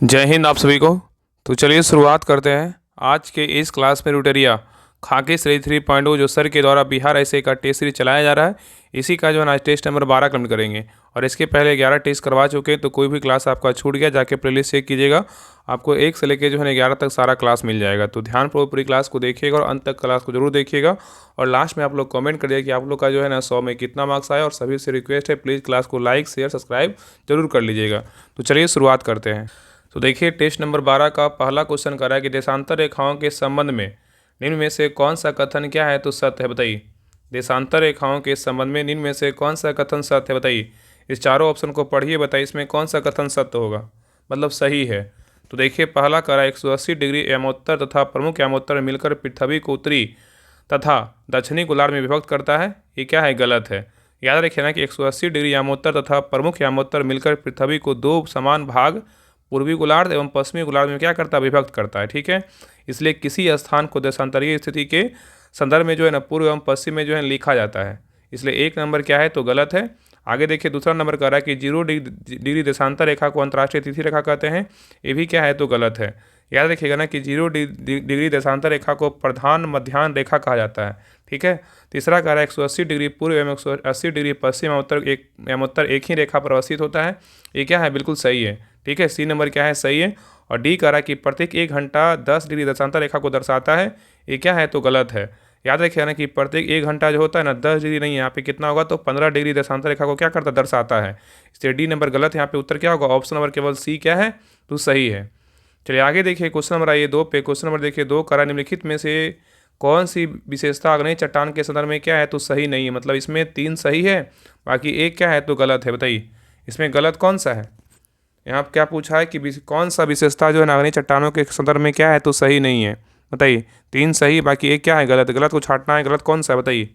जय हिंद आप सभी को। तो चलिए शुरुआत करते हैं आज के इस क्लास में। रुटेरिया खाकी श्रेणी 3.0 जो सर के द्वारा बिहार ऐसे का टेस्ट सीरीज चलाया जा रहा है, इसी का जो है आज टेस्ट नंबर 12 कंप्लीट करेंगे। और इसके पहले 11 टेस्ट करवा चुके हैं, तो कोई भी क्लास आपका छूट गया जाके प्लेलिस्ट चेक कीजिएगा, आपको 1 से लेकर जो है 11 तक सारा क्लास मिल जाएगा। तो ध्यानपूर्वक पूरी क्लास को देखिएगा और अंत तक क्लास को जरूर देखिएगा। और लास्ट में आप लोग कमेंट करिए कि आप लोग का जो है ना 100 में कितना मार्क्स आया। और सभी से रिक्वेस्ट है, प्लीज़ क्लास को लाइक शेयर सब्सक्राइब जरूर कर लीजिएगा। तो चलिए शुरुआत करते हैं। तो देखिए टेस्ट नंबर 12 का पहला क्वेश्चन कर रहा है कि देशांतर रेखाओं के संबंध में निम्न में से कौन सा कथन क्या है तो सत्य है, बताइए। देशांतर रेखाओं के संबंध में निम्न में से कौन सा कथन सत्य है, बताइए। इस चारों ऑप्शन को पढ़िए, बताइए इसमें कौन सा कथन सत्य होगा, मतलब सही है। तो देखिए पहला करा 180 डिग्री यमोत्तर तथा प्रमुख यमोत्तर मिलकर पृथ्वी को उत्तरी तथा दक्षिणी गोलार्ध में विभक्त करता है, ये क्या है, गलत है। याद रखिए ना कि 180 डिग्री यामोत्तर तथा प्रमुख यामोत्तर मिलकर पृथ्वी को दो समान भाग पूर्वी गोलार्ध एवं पश्चिमी गोलार्ध में क्या करता है, विभक्त करता है। ठीक है, इसलिए किसी स्थान को देशांतरीय स्थिति के संदर्भ में जो है ना पूर्व एवं पश्चिम में जो है लिखा जाता है, इसलिए 1 नंबर क्या है तो गलत है। आगे देखिए दूसरा नंबर कह रहा है कि 0 डिग्री देशांतर रेखा को अंतर्राष्ट्रीय तिथि रेखा कहते हैं, ये भी क्या है तो गलत है। याद रखिएगा ना कि 0 डिग्री देशांतर रेखा को प्रधान मध्याह्न रेखा कहा जाता है। ठीक है, तीसरा कह रहा है 180 डिग्री पूर्व एवं 180 डिग्री पश्चिम यमोत्तर एक ही रेखा पर अवस्थित होता है, ये क्या है, बिल्कुल सही है। ठीक है, सी नंबर क्या है, सही है। और डी कह रहा है कि प्रत्येक 1 घंटा 10 डिग्री देशांतर रेखा को दर्शाता है, ये क्या है तो गलत है। याद रखिए ना कि प्रत्येक 1 घंटा जो होता है ना 10 डिग्री नहीं है, यहाँ पे कितना होगा तो 15 डिग्री देशांतर रेखा को क्या करता है, दर्शाता है। इसलिए डी नंबर गलत है, यहाँ पे उत्तर क्या होगा, ऑप्शन नंबर केवल सी क्या है तो सही है। चलिए आगे देखिए क्वेश्चन नंबर आइए 2 पे। क्वेश्चन नंबर देखिए 2 करा निम्नलिखित में से कौन सी विशेषता आग्नेय चट्टान के संदर्भ में क्या है तो सही नहीं है, मतलब इसमें 3 सही है बाकी 1 क्या है तो गलत है, बताइए इसमें गलत कौन सा है। यहाँ पर क्या पूछा है कि कौन सा विशेषता जो है आग्नेय चट्टानों के संदर्भ में क्या है तो सही नहीं है, बताइए। 3 सही बाकी 1 क्या है गलत, गलत को छांटना है, गलत कौन सा है बताइए।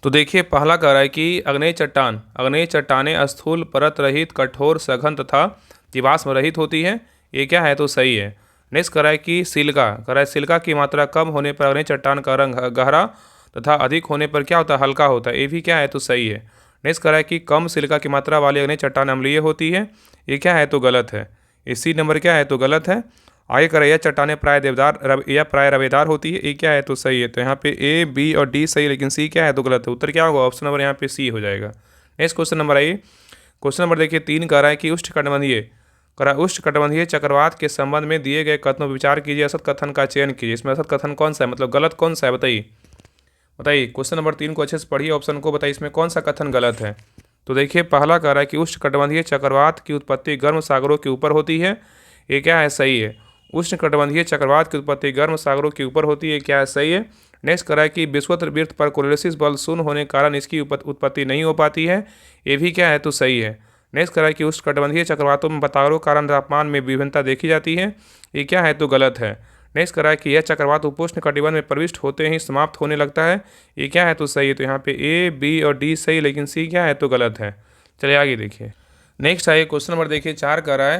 तो देखिए पहला कह रहा है कि अग्नेय चट्टानें स्थूल परत रहित कठोर सघन तथा जीवाश्म रहित होती है, ये क्या है तो सही है। नेक्स्ट कह रहा है कि सिलिका की मात्रा कम होने पर अग्नेय चट्टान का रंग गहरा तथा अधिक होने पर क्या होता है, हल्का होता है, ये भी क्या है तो सही है। नेक्स्ट कह रहा है कि कम सिलिका की मात्रा वाली अग्नेय चट्टान अम्लीय होती है, ये क्या है तो गलत है। इसी नंबर क्या है तो गलत है। आगे कह रहा है यह चट्टानें प्राय रवेदार होती है, ये क्या है तो सही है। तो यहाँ पे ए बी और डी सही, लेकिन सी क्या है तो गलत है। उत्तर क्या होगा, ऑप्शन नंबर यहाँ पे सी हो जाएगा। नेक्स्ट क्वेश्चन नंबर आइए। क्वेश्चन नंबर देखिए 3 कह रहा है कि उष्णकटिबंधीय चक्रवात के संबंध में दिए गए कथनों पर विचार कीजिए, असत कथन का चयन कीजिए। इसमें असत कथन कौन सा है, मतलब गलत कौन सा है, बताइए। क्वेश्चन नंबर 3 को अच्छे से पढ़िए, ऑप्शन को बताइए इसमें कौन सा कथन गलत है। तो देखिए पहला कह रहा है कि उष्णकटिबंधीय चक्रवात की उत्पत्ति गर्म सागरों के ऊपर होती है, ये क्या है सही है। उष्णकटिबंधीय चक्रवात की उत्पत्ति गर्म सागरों के ऊपर होती है, क्या है सही है। नेक्स्ट कह रहा है कि विषुववृत्त पर कोरोलिसिस बल शून्य होने के कारण इसकी उत्पत्ति नहीं हो पाती है, ये भी क्या है तो सही है। नेक्स्ट कह रहा है कि उष्णकटिबंधीय चक्रवातों में बतावरों कारण तापमान में विभिन्नता देखी जाती है, ये क्या है तो गलत है। नेक्स्ट कह रहा है कि यह चक्रवात उपोष्ण कटिबंध में प्रविष्ट होते ही समाप्त होने लगता है, ये क्या है तो सही है। तो यहाँ पे ए बी और डी सही, लेकिन सी क्या है तो गलत है। चलिए आगे देखिए। नेक्स्ट आइए क्वेश्चन नंबर देखिए 4 कह रहा है।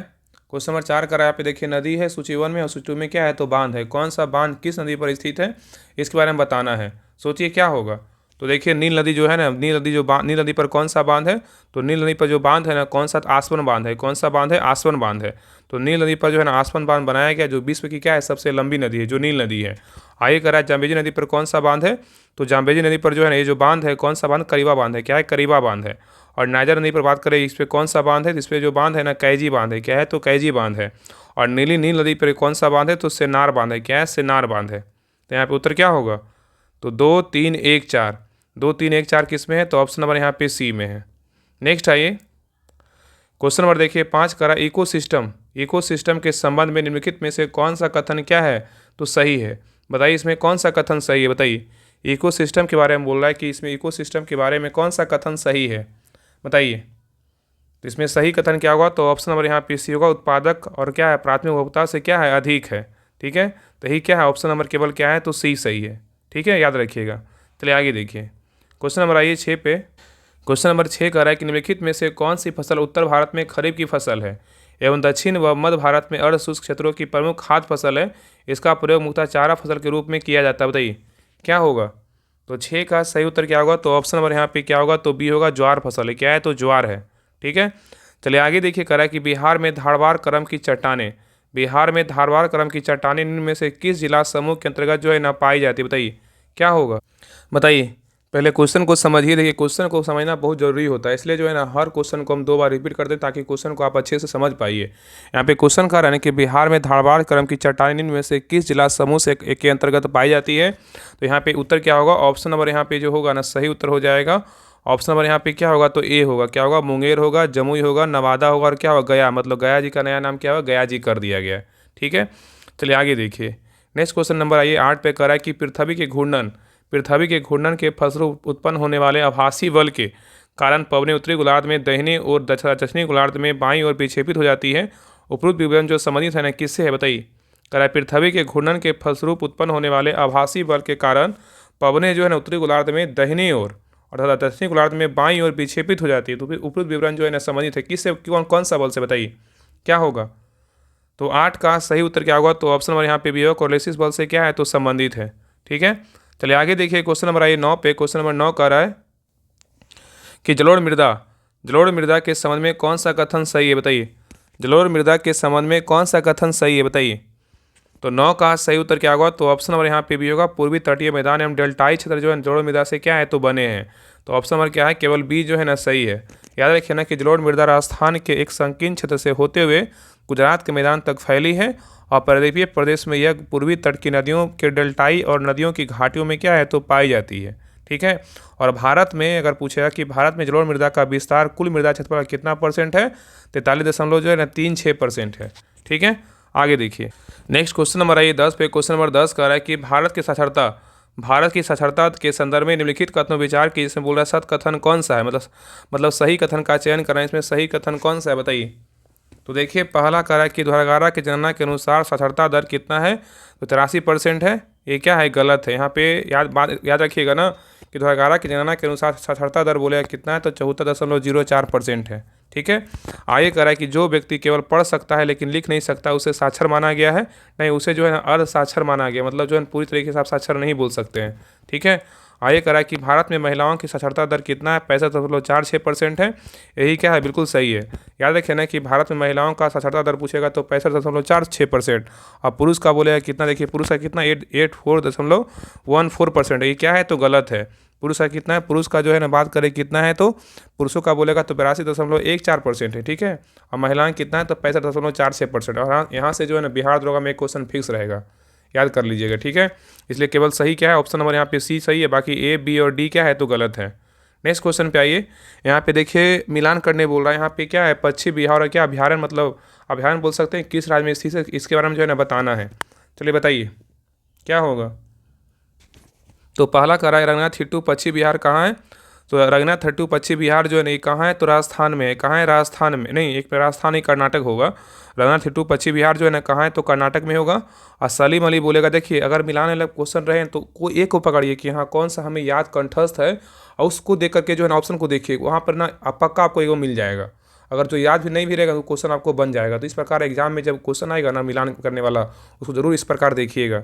क्वेश्चन नंबर 4 कह रहा है, यहाँ पे देखिए नदी है सूची 1 में और सूची 2 में क्या है तो बांध है। कौन सा बांध किस नदी पर स्थित है, इसके बारे में बताना है। सोचिए क्या होगा। तो देखिए नील नदी जो है ना, नील नदी पर कौन सा बांध है, तो नील नदी पर जो बांध है ना, कौन सा आसवन बांध है। कौन सा बांध है, आसवन बांध है। तो नील नदी पर जो है ना आसवन बांध बनाया गया, जो विश्व की क्या है सबसे लंबी नदी है, जो नील नदी है। आगे कह रहा है जाम्बेजी नदी पर कौन सा बांध है, तो जाम्बेजी नदी पर जो है ना ये जो बांध है कौन सा बांध, करीबा बांध है, क्या है करीबा बांध है। और नाइजर नदी पर बात करें, इस पर कौन सा बांध है, इस पर जो बांध है ना कैजी बांध है, क्या है तो कैजी बांध है। और नील नदी पर कौन सा बांध है, तो सेनार बांध है, क्या है सेनार बांध है। तो यहाँ पे उत्तर क्या होगा, तो 2 3 1 4, 2 3 1 4 किस में है, तो ऑप्शन नंबर यहाँ पे सी में है। नेक्स्ट आइए क्वेश्चन नंबर देखिए 5 करा इकोसिस्टम के संबंध में निम्नलिखित में से कौन सा कथन क्या है तो सही है, बताइए इसमें कौन सा कथन सही है, बताइए। इकोसिस्टम के बारे में बोल रहा है कि इसमें इकोसिस्टम के बारे में कौन सा कथन सही है, बताइए। तो इसमें सही कथन क्या होगा, तो ऑप्शन नंबर यहाँ पे सी होगा, उत्पादक और क्या है प्राथमिक उपभोक्ता से क्या है अधिक है। ठीक है, तो यही क्या है ऑप्शन नंबर केवल क्या है तो सी सही है। ठीक है, याद रखिएगा। चलिए आगे देखिए क्वेश्चन नंबर आइए 6 पे। क्वेश्चन नंबर 6 कह रहा है कि निम्नलिखित में से कौन सी फसल उत्तर भारत में खरीफ की फसल है एवं दक्षिण व मध्य भारत में अर्ध शुष्क क्षेत्रों की प्रमुख खाद्य फसल है, इसका प्रयोग मुख्यतः चारा फसल के रूप में किया जाता है, बताइए क्या होगा। तो 6 का सही उत्तर क्या होगा, तो ऑप्शन नंबर यहाँ पे क्या होगा, तो बी होगा, ज्वार फसल है, क्या है तो ज्वार है। ठीक है, चलिए आगे देखिए, करा कि बिहार में धारवाड़ क्रम की चट्टानें, बिहार में धारवाड़ क्रम की चट्टानें निम्न में से किस जिला समूह के अंतर्गत जो है ना पाई जाती है, बताइए क्या होगा। बताइए, पहले क्वेश्चन को समझिए। देखिए, क्वेश्चन को समझना बहुत जरूरी होता है, इसलिए जो है ना हर क्वेश्चन को हम 2 बार रिपीट करते हैं ताकि क्वेश्चन को आप अच्छे से समझ पाइए। यहाँ पे क्वेश्चन कह रहा है कि बिहार में धारवाड़ क्रम की चट्टानें निम्न में से किस जिला समूह से के अंतर्गत पाई जाती है। तो यहाँ पे उत्तर क्या होगा, ऑप्शन नंबर यहाँ पे जो होगा ना सही उत्तर हो जाएगा। ऑप्शन नंबर यहाँ पे क्या होगा, तो ए होगा। क्या होगा, मुंगेर होगा, जमुई होगा, नवादा होगा, और क्या होगा, गया, मतलब गया जी का नया नाम क्या होगा, गया जी कर दिया गया है। ठीक है, चलिए आगे देखिए। नेक्स्ट क्वेश्चन नंबर आइए 8 पे कह रहा है कि पृथ्वी के घूर्णन के फलस्वरूप उत्पन्न होने वाले आभासी बल के कारण पवनें उत्तरी गोलार्ध में दाहिने और दक्षिणी गोलार्ध में बाईं ओर विक्षेपित हो जाती है। उपरोक्त विवरण जो संबंधित है ना किससे है, बताइए। कह रहा है पृथ्वी के घूर्णन के फलस्वरूप उत्पन्न होने वाले आभासी बल के कारण पवनें जो है ना उत्तरी गोलार्ध में दाहिने ओर और दक्षिणी गोलार्ध में बाईं ओर विक्षेपित हो जाती है। तो फिर उपरोक्त विवरण जो है ना संबंधित है किससे, कौन सा बल से, बताइए क्या होगा। तो 8 का सही उत्तर क्या होगा, तो ऑप्शन नंबर यहाँ पे भी होगा, कोलेसिस बल से क्या है, तो संबंधित है। ठीक है, चलिए आगे देखिए क्वेश्चन नंबर आइए 9 पे। क्वेश्चन नंबर 9 कह रहा है कि जलोढ़ मृदा के संबंध में कौन सा कथन सही है, बताइए। जलोढ़ मृदा के संबंध में कौन सा कथन सही है, बताइए। तो 9 का सही उत्तर क्या होगा, तो ऑप्शन नंबर यहाँ पे भी होगा, पूर्वी तटीय मैदान एवं डेल्टाई क्षेत्र जो है जलोढ़ मृदा से क्या है, तो बने हैं। तो ऑप्शन नंबर क्या है, केवल बी जो है ना सही है। याद रखिए ना कि जलोढ़ मृदा राजस्थान के एक संकीर्ण क्षेत्र से होते हुए गुजरात के मैदान तक फैली है और पर्वतीय प्रदेश में यह पूर्वी तट की नदियों के डेल्टाई और नदियों की घाटियों में क्या है, तो पाई जाती है। ठीक है, और भारत में अगर पूछेगा कि भारत में जलोढ़ मृदा का विस्तार कुल मृदा क्षेत्रफल का कितना परसेंट है, 43.36% है। ठीक है, आगे देखिए नेक्स्ट क्वेश्चन नंबर आइए 10 पे। क्वेश्चन नंबर 10 कह रहा है कि भारत की साक्षरता के संदर्भ में निम्नलिखित कथनों विचार की, इसमें बोल रहा है सत कथन कौन सा है, मतलब सही कथन का चयन करना है। इसमें सही कथन कौन सा है, बताइए। तो देखिए, पहला कह रहा है कि द्वारगारा की जनगणना के अनुसार साक्षरता दर कितना है, तो 83% है। ये क्या है, गलत है। यहाँ पे याद रखिएगा ना कि द्वारगारा की जनगणना के अनुसार साक्षरता दर बोलेगा कितना है, तो 74.04% है। ठीक है, आगे कह रहा है कि जो व्यक्ति केवल पढ़ सकता है लेकिन लिख नहीं सकता उसे साक्षर माना गया है, नहीं उसे जो है ना अर्ध साक्षर माना गया, मतलब जो है पूरी तरीके से आप साक्षर नहीं बोल सकते हैं। ठीक है, आगे कह रहा है कि भारत में महिलाओं की साक्षरता दर कितना है, 65.46% है। यही क्या है, बिल्कुल सही है। याद रखिए ना कि भारत में महिलाओं का साक्षरता दर पूछेगा तो 65.46%, और पुरुष का बोलेगा कितना, देखिए पुरुष का कितना 84.14% है। ये क्या है, तो गलत है। पुरुष का कितना है, पुरुष का जो है ना बात करें कितना है, तो पुरुषों का बोलेगा तो 82.14% है। ठीक है, और महिलाएं कितना है, तो 65.46%। और यहाँ से जो है ना बिहार दरोगा में एक क्वेश्चन फिक्स रहेगा, याद कर लीजिएगा। ठीक है, इसलिए केवल सही क्या है, ऑप्शन नंबर यहाँ पे सी सही है, बाकी ए बी और डी क्या है, तो गलत है। नेक्स्ट क्वेश्चन पे आइए। यहाँ पे देखिए मिलान करने बोल रहा है। यहाँ पे क्या है, पश्चिम बिहार और क्या अभ्यारण्य, मतलब अभ्यारण्य बोल सकते हैं, किस राज्य में स्थित है, इसके बारे में जो है ना बताना है। चलिए बताइए क्या होगा। तो पहला कह रहा है रंगनाथ हिट्टू पश्चिम बिहार कहाँ है, तो रंगनाथ हिट्टू पश्चिम बिहार जो है नहीं कहाँ है, तो राजस्थान में है। कहाँ है, राजस्थान में नहीं, एक राजस्थान ही कर्नाटक होगा। रंगनाथ हिट्टू पश्चिम बिहार जो है ना कहाँ है, तो कर्नाटक में होगा। और सलीम अली बोलेगा, देखिए अगर मिलाने वाले क्वेश्चन रहे तो कोई एक को पकड़िए कि हाँ कौन सा हमें याद कंठस्थ है, और उसको देख करके जो है ना ऑप्शन को देखिए, वहाँ पर ना पक्का आपको एगो मिल जाएगा। अगर जो याद भी नहीं भी रहेगा तो क्वेश्चन आपको बन जाएगा। तो इस प्रकार एग्जाम में जब क्वेश्चन आएगा ना मिलान करने वाला, उसको जरूर इस प्रकार देखिएगा।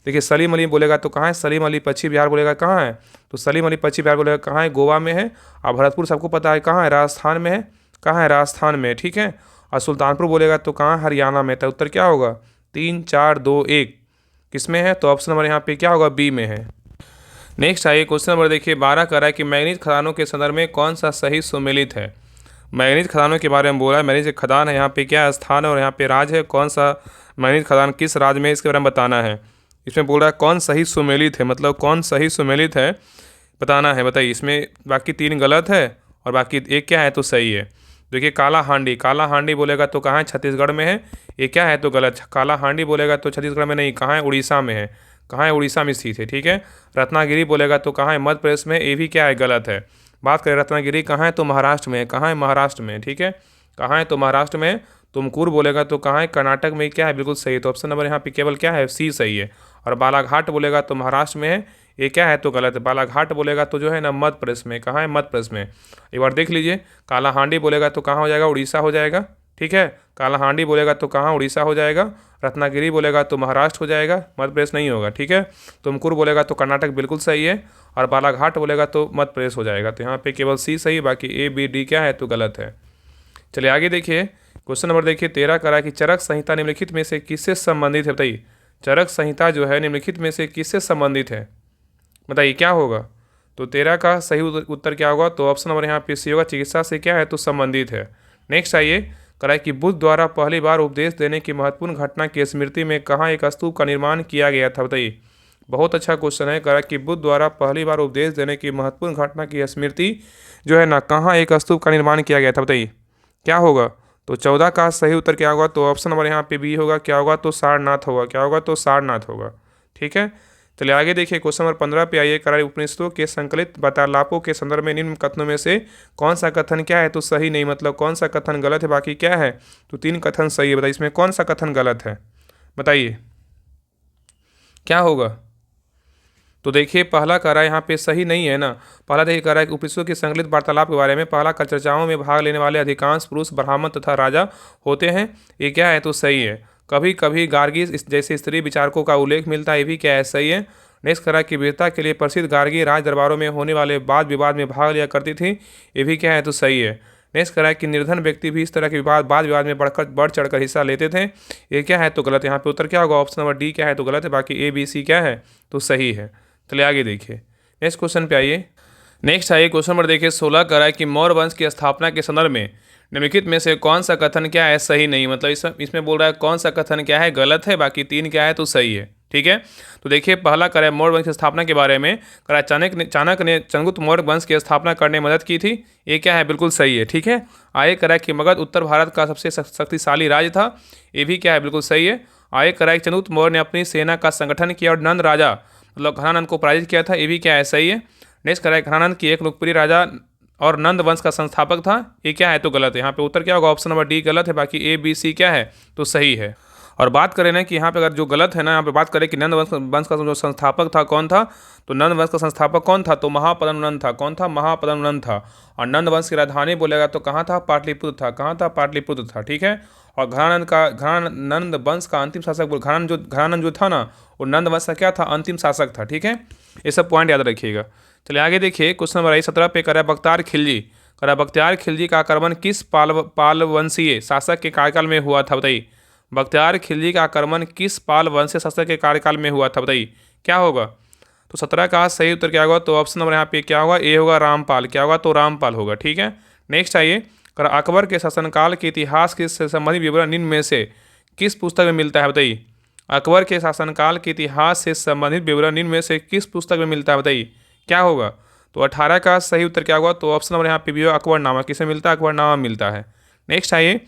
देखिए सलीम अली बोलेगा तो कहाँ है, सलीम अली पश्चिम बिहार बोलेगा कहाँ है, तो सलीम अली पश्चिम बिहार बोलेगा कहाँ है, गोवा में है। और भरतपुर सबको पता है कहाँ है, राजस्थान में है। कहाँ है, राजस्थान में। ठीक है, और सुल्तानपुर बोलेगा तो कहाँ, हरियाणा में। तो उत्तर क्या होगा, 3 4 2 1 किस में है, तो ऑप्शन नंबर यहाँ पे क्या होगा, बी में है। नेक्स्ट आइए क्वेश्चन नंबर देखिए 12 कह रहा है कि मैग्नीज खदानों के संदर्भ में कौन सा सही सुमेलित है। मैग्नीज खदानों के बारे में बोला है, मैग्नीज खदान है, यहाँ पे क्या स्थान है और यहाँ पे राज्य है, कौन सा मैग्नीज खदान किस राज्य में, इसके बारे में बताना है। इसमें बोल रहा है कौन सही सुमेलित है, मतलब कौन सही सुमेलित है बताना है, बताइए। इसमें बाकी 3 गलत है और बाकी एक क्या है, तो सही है। देखिए काला हांडी बोलेगा तो कहाँ है, छत्तीसगढ़ में है। ये क्या है, तो गलत। काला हांडी बोलेगा तो छत्तीसगढ़ में नहीं, कहाँ है, उड़ीसा में है। कहाँ है, उड़ीसा में स्थित है। ठीक है, रत्नागिरी बोलेगा तो कहाँ है, मध्य प्रदेश में। ये भी क्या है, गलत है। बात करें रत्नागिरी कहाँ है, तो महाराष्ट्र में है। कहाँ है, महाराष्ट्र में। ठीक है, कहाँ है, तो महाराष्ट्र में। तुमकुर बोलेगा तो कहाँ है, कर्नाटक में। क्या है, बिल्कुल सही है। तो ऑप्शन नंबर यहाँ पे केवल क्या है, सी सही है। और बालाघाट बोलेगा तो महाराष्ट्र में है। ये क्या है, तो गलत है। बालाघाट बोलेगा तो जो है ना मध्य प्रदेश में। कहाँ है, मध्य प्रदेश में। एक बार देख लीजिए, काला हांडी बोलेगा तो कहाँ हो जाएगा, उड़ीसा हो जाएगा। ठीक है, काला हांडी बोलेगा तो कहाँ, उड़ीसा हो जाएगा। रत्नागिरी बोलेगा तो महाराष्ट्र हो जाएगा, मध्य प्रदेश नहीं होगा। ठीक है, तुमकुर बोलेगा तो कर्नाटक बिल्कुल सही है, और बालाघाट बोलेगा तो मध्य प्रदेश हो जाएगा। तो यहाँ पे केवल सी सही, बाकी ए बी डी क्या है, तो गलत है। चलिए आगे देखिए, क्वेश्चन नंबर देखिए 13 करा है कि चरक संहिता निम्नलिखित में से किससे संबंधित है, बताइए। चरक संहिता जो है निम्नलिखित में से किससे संबंधित है, बताइए क्या होगा। तो 13 का सही उत्तर क्या होगा, तो ऑप्शन नंबर यहाँ पे सी होगा, चिकित्सा से क्या है तो संबंधित है। नेक्स्ट आइए, करा है कि बुद्ध द्वारा पहली बार उपदेश देने की महत्वपूर्ण घटना की स्मृति में कहाँ एक स्तूप का निर्माण किया गया था, बताइए। बहुत अच्छा क्वेश्चन है, करा कि बुद्ध द्वारा पहली बार उपदेश देने की महत्वपूर्ण घटना की स्मृति जो है ना कहाँ एक स्तूप का निर्माण किया गया था, बताइए क्या होगा। तो 14 का सही उत्तर क्या होगा, तो ऑप्शन नंबर यहाँ पे बी होगा, क्या होगा तो सारनाथ होगा, क्या होगा तो सारनाथ होगा। ठीक है, चलिए आगे देखिए, क्वेश्चन नंबर 15 पे आइए, कराई उपनिषदों के संकलित वार्तालापों के संदर्भ में निम्न कथनों में से कौन सा कथन क्या है तो सही नहीं, मतलब कौन सा कथन गलत है, बाकी क्या है तो 3 कथन सही है, बताइए इसमें कौन सा कथन गलत है, बताइए क्या होगा। तो देखिए पहला करा यहाँ पे सही नहीं है ना। पहला देखिए करा कि उपनिषदों की संकलित वार्तालाप के बारे में, पहला का चर्चाओं में भाग लेने वाले अधिकांश पुरुष ब्राह्मण तथा राजा होते हैं, ये क्या है तो सही है। कभी कभी गार्गी जैसे स्त्री विचारकों का उल्लेख मिलता है, ये भी क्या है सही है। नेक्स्ट करा कि वीरता के लिए प्रसिद्ध गार्गी राज दरबारों में होने वाले वाद विवाद में भाग लिया करती थी, ये भी क्या है तो सही है। नेक्स्ट करा कि निर्धन व्यक्ति भी इस तरह के वाद विवाद में बढ़ चढ़कर हिस्सा लेते थे, ये क्या है तो गलत है। यहाँ पे उत्तर क्या होगा, ऑप्शन नंबर डी क्या है तो गलत है, बाकी ए बी सी क्या है तो सही है। चलिए आगे देखिए, नेक्स्ट क्वेश्चन पे आइए। नेक्स्ट आइए क्वेश्चन नंबर देखिए 16 करा है कि मौर्य वंश की स्थापना के संदर्भ में निम्नलिखित में से कौन सा कथन क्या है सही नहीं, मतलब इसमें बोल रहा है कौन सा कथन क्या है गलत है, बाकी 3 क्या है तो सही है। ठीक है, तो देखिए पहला करा है मौर्य वंश की स्थापना के बारे में, करा चाणक्य ने चंद्रगुप्त मौर्य वंश की स्थापना करने में मदद की थी, ये क्या है बिल्कुल सही है। ठीक है, आगे करा है कि मगध उत्तर भारत का सबसे शक्तिशाली राज्य था, ये भी क्या है बिल्कुल सही है। आगे करा है कि चंद्रगुप्त मौर्य ने अपनी सेना का संगठन किया और नंद राजा मतलब घनानंद को पराजित किया था, ये भी क्या है सही है। नेक्स्ट करा है घनानंद की एक लोकप्रिय राजा और नंद वंश का संस्थापक था, ये क्या है तो गलत है। यहाँ पे उत्तर क्या होगा, ऑप्शन नंबर डी गलत है, बाकी ए बी सी क्या है तो सही है। और बात करें ना कि यहाँ पे अगर जो गलत है ना, यहाँ पे बात करें कि नंद वंश का जो संस्थापक था कौन था, तो नंद वंश का संस्थापक कौन था तो महापद्मनंद था। कौन था, महापद्मनंद था। और नंद वंश की राजधानी बोलेगा तो कहाँ था, पाटलिपुत्र था। कहाँ था, पाटलिपुत्र था। ठीक है, और घनानंद वंश का अंतिम शासक घनानंद जो था ना, वो नंद वंश का क्या था, अंतिम शासक था। ठीक है, ये सब पॉइंट याद रखिएगा। चलिए आगे देखिए, क्वेश्चन नंबर 17 पे करा बख्तियार खिलजी। करा बख्तियार खिलजी का आक्रमण किस पाल वंशीय शासक के कार्यकाल में हुआ था, बताइए। बख्तियार खिलजी का आक्रमण किस पाल वंशीय शासक के कार्यकाल में हुआ था, बताइए क्या होगा। तो 17 का सही उत्तर क्या होगा, तो ऑप्शन नंबर यहाँ पे क्या होगा, ए होगा रामपाल। क्या होगा तो रामपाल होगा। ठीक है, नेक्स्ट आइए, अकबर के शासनकाल के इतिहास के संबंधित विवरण निम्न में से किस पुस्तक में मिलता है, बताइए। अकबर के शासनकाल के इतिहास से संबंधित विवरण निम्न में से किस पुस्तक में मिलता है, बताइए क्या होगा। तो 18 का सही उत्तर क्या होगा, तो ऑप्शन नंबर यहाँ पे भी होगा अकबरनामा। किसे मिलता है, अकबरनामा मिलता है। नेक्स्ट आइए,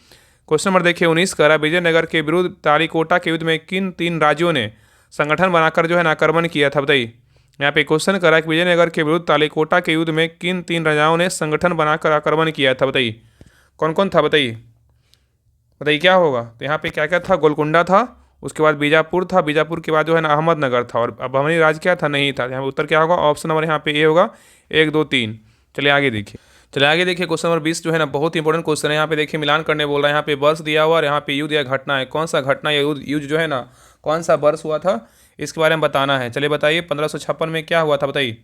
क्वेश्चन नंबर देखिए 19 करा विजयनगर के विरुद्ध तालीकोटा के युद्ध में किन 3 राज्यों ने संगठन बनाकर जो है ना आक्रमण किया था, बताइए। यहाँ पे क्वेश्चन करा कि विजयनगर के विरुद्ध तालीकोटा के युद्ध में किन 3 राजाओं ने संगठन बनाकर आक्रमण किया था, बताइए कौन कौन था, बताइए क्या होगा। तो यहाँ पे क्या क्या था, गोलकुंडा था, उसके बाद बीजापुर था, बीजापुर के बाद जो है ना अहमदनगर था, और बहमनी राज क्या था, नहीं था। यहाँ पे उत्तर क्या होगा, ऑप्शन नंबर यहाँ पे ए होगा 1 2 3। चलिए आगे देखिए, क्वेश्चन नंबर 20 जो है ना बहुत इंपॉर्टेंट क्वेश्चन है। यहाँ पे देखिए मिलान करने बोल रहा है, यहाँ पे वर्ष दिया हुआ और यहाँ पे युद्ध या घटना है, कौन सा घटना या युद्ध जो है ना कौन सा वर्ष हुआ था इसके बारे में बताना है। चलिए बताइए 1556 में क्या हुआ था, बताइए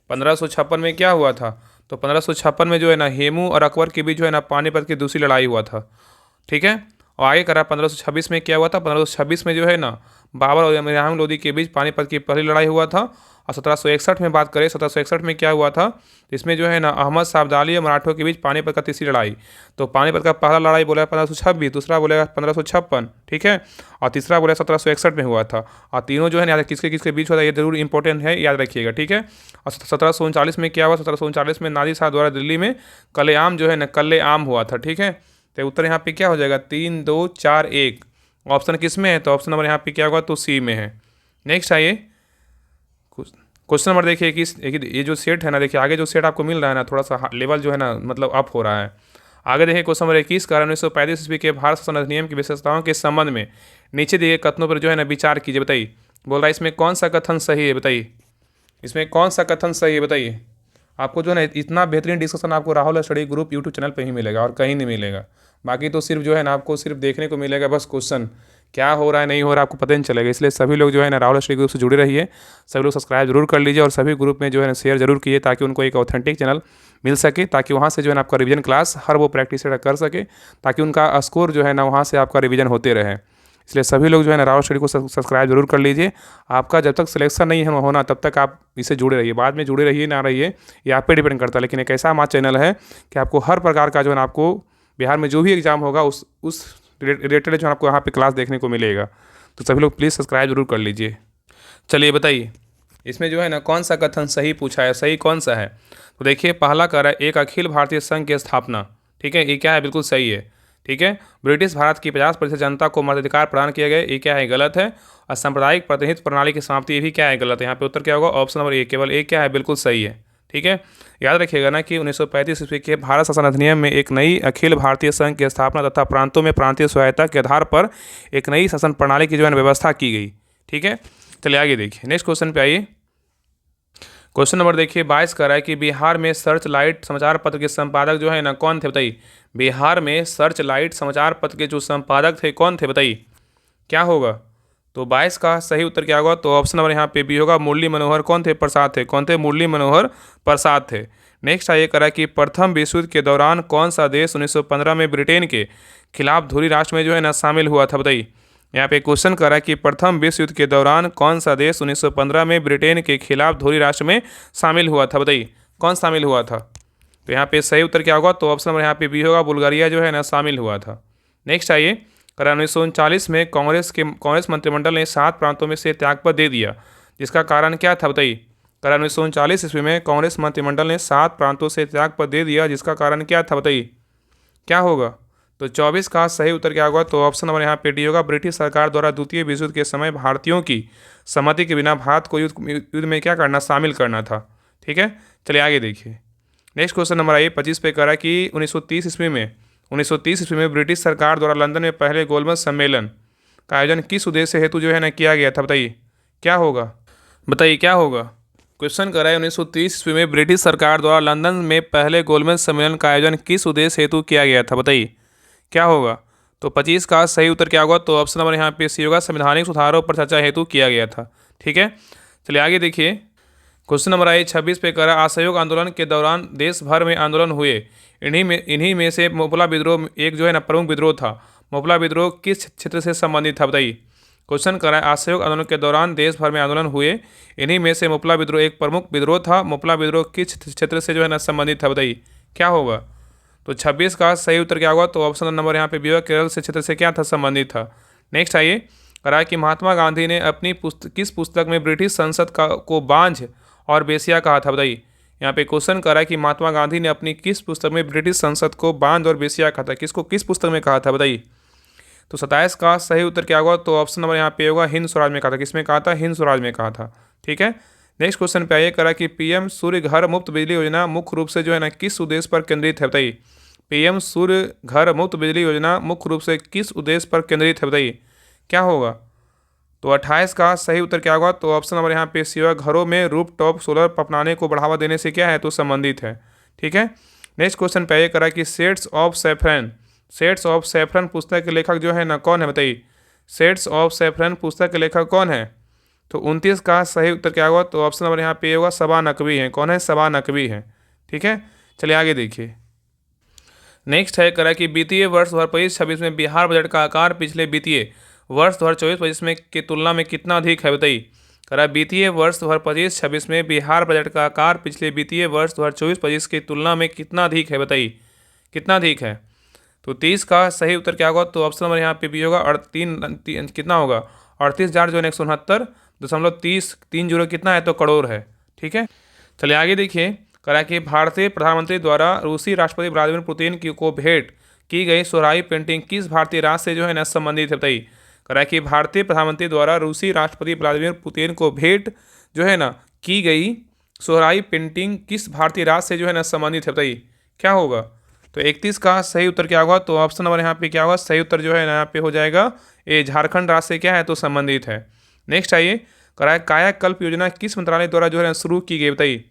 1556 में क्या हुआ था। तो 1556 में जो है ना हेमू और अकबर के बीच जो है ना पानीपत की दूसरी लड़ाई हुआ था। ठीक है, और आगे करा 1526 में क्या हुआ था, 1526 में जो है ना बाबर और इब्राहिम लोदी के बीच पानीपत की पहली लड़ाई हुआ था। और 1761 में बात करें, 1761 में क्या हुआ था, इसमें जो है ना अहमद साहब अब्दाली और मराठों के बीच पानीपत का तीसरी लड़ाई। तो पानीपत का पहला लड़ाई बोला 1526, दूसरा बोलेगा 1556, ठीक है, और तीसरा बोला 1761 में हुआ था। और तीनों जो है ना किसके किसके बीच हुआ था, ये जरूर इंपॉर्टेंट है, याद रखिएगा। ठीक है, और 1739 में क्या हुआ, 1739 में नादिर शाह द्वारा दिल्ली में कलेआम जो है ना कल्ले-आम हुआ था। ठीक है, तो उत्तर यहाँ पे क्या हो जाएगा, 3 2 4 1। ऑप्शन किस में है, तो ऑप्शन नंबर यहाँ पे क्या होगा, तो सी में है। नेक्स्ट आइए, क्वेश्चन नंबर देखिए कि ये जो सेट है ना, देखिए आगे जो सेट आपको मिल रहा है ना, थोड़ा सा लेवल जो है ना मतलब अप हो रहा है। आगे देखिए क्वेश्चन नंबर 21 का 1935 ईस्वी के भारत शासन अधिनियम की विशेषताओं के संबंध में नीचे दिए कथनों पर जो है ना विचार कीजिए, बताइए। बोल रहा है इसमें कौन सा कथन सही है, बताइए इसमें कौन सा कथन सही है, बताइए। आपको जो है ना इतना बेहतरीन डिस्कशन आपको Rahul study group YouTube channel पर ही मिलेगा और कहीं नहीं मिलेगा। बाकी तो सिर्फ जो है ना आपको सिर्फ देखने को मिलेगा बस क्वेश्चन क्या हो रहा है नहीं हो रहा है आपको पता नहीं चलेगा। इसलिए सभी लोग जो है ना राहुल स्टडी ग्रुप से जुड़े रहिए, सभी लोग सब्सक्राइब जरूर कर लीजिए और सभी ग्रुप में जो है ना शेयर जरूर कीजिए, ताकि उनको एक ऑथेंटिक चैनल मिल सके, ताकि वहाँ से जो है ना आपका रिवीजन क्लास हर वो प्रैक्टिस कर सके, ताकि उनका स्कोर जो है ना वहाँ से आपका रिवीजन होते रहे। इसलिए सभी लोग जो है ना राहुल स्टडी को सब्सक्राइब जरूर कर लीजिए। आपका जब तक सिलेक्शन नहीं है होना तब तक आप इससे जुड़े रहिए, बाद में जुड़े रहिए ना रहिए ये आप पे डिपेंड करता है। लेकिन एक ऐसा हमारा चैनल है कि आपको हर प्रकार का जो है ना आपको बिहार में जो भी एग्ज़ाम होगा उस रिलेटेड जो आपको यहाँ पे क्लास देखने को मिलेगा। तो सभी लोग प्लीज़ सब्सक्राइब जरूर कर लीजिए। चलिए बताइए इसमें जो है ना कौन सा कथन सही पूछा है, सही कौन सा है। तो देखिए पहला कह रहा है एक अखिल भारतीय संघ की स्थापना, ठीक है, ये क्या है, बिल्कुल सही है। ठीक है, ब्रिटिश भारत की 50% जनता को मताधिकार प्रदान किया गया, ये क्या है, गलत है। और सांप्रदायिक प्रतिनिधित्व प्रणाली की समाप्ति, ये भी क्या है, गलत है। यहाँ पे उत्तर क्या होगा, ऑप्शन नंबर ए, केवल एक क्या है, बिल्कुल सही है। ठीक है, याद रखिएगा ना कि 1935 ईस्वी के भारत शासन अधिनियम में एक नई अखिल भारतीय संघ की स्थापना तथा प्रांतों में प्रांतीय स्वायत्ता के आधार पर एक नई शासन प्रणाली की जो है व्यवस्था की गई। ठीक है, चलिए आगे देखिए, नेक्स्ट क्वेश्चन पे आइए। क्वेश्चन नंबर देखिए 22 कह रहा है कि बिहार में सर्च लाइट समाचार पत्र के संपादक जो है ना कौन थे, बताइए। बिहार में सर्च लाइट समाचार पत्र के जो संपादक थे कौन थे, बताइए क्या होगा। तो 22 का सही उत्तर क्या होगा, तो ऑप्शन नंबर यहाँ पे बी होगा, मुरली मनोहर कौन थे, प्रसाद थे। कौन थे, मुरली मनोहर प्रसाद थे। नेक्स्ट आइए करा कि प्रथम विश्व युद्ध के दौरान कौन सा देश 1915 में ब्रिटेन के खिलाफ धुरी राष्ट्र में जो है ना शामिल हुआ था, बताइए। यहाँ पे क्वेश्चन करा कि प्रथम विश्व युद्ध के दौरान कौन सा देश 1915 में ब्रिटेन के खिलाफ धुरी राष्ट्र में शामिल हुआ था, बताइए कौन शामिल हुआ था। तो यहाँ पे सही उत्तर क्या होगा, तो ऑप्शन नंबर यहाँ पे बी होगा, बुल्गारिया जो है ना शामिल हुआ था। नेक्स्ट आइए करा 1939 में कांग्रेस मंत्रिमंडल ने 7 प्रांतों में से त्यागपत्र दे दिया, जिसका कारण क्या था, बताइए। करा 1939 ईस्वी में कांग्रेस मंत्रिमंडल ने 7 प्रांतों से त्यागपत्र दे दिया, जिसका कारण क्या था, बताइए क्या होगा। तो 24 का सही उत्तर क्या होगा, तो ऑप्शन नंबर यहाँ पे डी होगा, ब्रिटिश सरकार द्वारा द्वितीय विश्व युद्ध के समय भारतीयों की सहमति के बिना भारत को युद्ध में क्या करना, शामिल करना था। ठीक है, चलिए आगे देखिए। नेक्स्ट क्वेश्चन नंबर आइए 25 पे कह रहा है कि 1930 ईस्वी में ब्रिटिश सरकार द्वारा लंदन में पहले गोलमेज सम्मेलन का आयोजन किस उद्देश्य हेतु जो है ना किया गया था, बताइए क्या होगा, बताइए क्या होगा। क्वेश्चन कर रहा है 1930 ईस्वी में ब्रिटिश सरकार द्वारा लंदन में पहले गोलमेज सम्मेलन का आयोजन किस उद्देश्य हेतु किया गया था, बताइए क्या होगा। तो 25 का सही उत्तर क्या होगा, तो ऑप्शन नंबर यहाँ पे सी होगा, संवैधानिक सुधारों पर चर्चा हेतु किया गया था। ठीक है, चलिए आगे देखिए। क्वेश्चन नंबर आई 26 पे कह रहा है असहयोग आंदोलन के दौरान देश भर में आंदोलन हुए, इन्हीं में से मोपला विद्रोह एक जो है ना प्रमुख विद्रोह था। मोपला विद्रोह किस क्षेत्र से संबंधित था, बताइए। क्वेश्चन कर रहा है असहयोग आंदोलन के दौरान देश भर में आंदोलन हुए, इन्हीं में से मोपला विद्रोह एक प्रमुख विद्रोह था। मोपला विद्रोह किस क्षेत्र से जो है ना संबंधित था, बताइए क्या होगा। तो 26 का सही उत्तर क्या होगा, तो ऑप्शन नंबर यहाँ पे बी होगा, केरल से क्षेत्र से क्या था, संबंधित था। नेक्स्ट आइए कह रहा है कि महात्मा गांधी ने अपनी किस पुस्तक में ब्रिटिश संसद को बांझ और बेसिया कहा था, बताइए। यहाँ पे क्वेश्चन कर रहा है कि महात्मा गांधी ने अपनी किस पुस्तक में ब्रिटिश संसद को बांझ और बेसिया कहा था, किसको किस पुस्तक में कहा था, बताइए। तो 27 का सही उत्तर क्या होगा, तो ऑप्शन नंबर यहाँ पे होगा, हिंद स्वराज में कहा था। किसमें कहा था, हिंद स्वराज में कहा था। ठीक है, नेक्स्ट क्वेश्चन पे आइए करा कि पीएम सूर्य घर मुफ्त बिजली योजना मुख्य रूप से जो है ना किस उद्देश्य पर केंद्रित है, बताइए। पीएम सूर्य घर मुफ्त बिजली योजना मुख्य रूप से किस उद्देश्य पर केंद्रित है, बताइए क्या होगा। तो 28 का सही उत्तर क्या होगा, तो ऑप्शन नंबर यहाँ पे सी होगा, घरों में रूफ टॉप सोलर अपनाने को बढ़ावा देने से क्या है, तो संबंधित है। ठीक है, नेक्स्ट क्वेश्चन पे आइए करा कि शेड्स ऑफ सैफरन पुस्तक के लेखक जो है ना कौन है, बताइए। शेड्स ऑफ सैफरन पुस्तक के लेखक कौन है। तो 29 का सही उत्तर क्या होगा, तो ऑप्शन नंबर यहाँ पे होगा, सबा नकवी है। कौन है, सबा नकवी है। ठीक है, चलिए आगे देखिए। नेक्स्ट है करा कि वित्तीय वर्ष 2025-26 में बिहार बजट का आकार पिछले वित्तीय वर्ष 2024-25 में की तुलना में कितना अधिक है, बताइए। करा वित्तीय वर्ष 2025-26 में बिहार बजट का आकार पिछले वित्तीय वर्ष 2024-25 की तुलना में कितना अधिक है, बताइए कितना अधिक है। तो 30 का सही उत्तर क्या होगा, तो ऑप्शन नंबर यहाँ पे भी होगा, और कितना होगा, 38,169.30 कितना है, तो करोड़ है। ठीक है, चलिए आगे देखिए। करा कि भारतीय प्रधानमंत्री द्वारा रूसी राष्ट्रपति व्लादिमीर पुतिन को भेंट की गई सोहराई पेंटिंग किस भारतीय राज्य से जो है ना संबंधित है, बताइए। करा कि भारतीय प्रधानमंत्री द्वारा रूसी राष्ट्रपति व्लादिमीर पुतिन को भेंट जो है ना की गई सोहराई पेंटिंग किस भारतीय राज्य से जो है ना संबंधित है, बताइए क्या होगा। तो 31 का सही उत्तर क्या होगा, तो ऑप्शन नंबर यहाँ पे क्या होगा, सही उत्तर जो है ना यहाँ पे हो जाएगा ये, झारखंड राज्य से क्या है, तो संबंधित है। नेक्स्ट आइए करा कायाकल्प योजना किस मंत्रालय द्वारा जो है ना शुरू की गई, बताइए।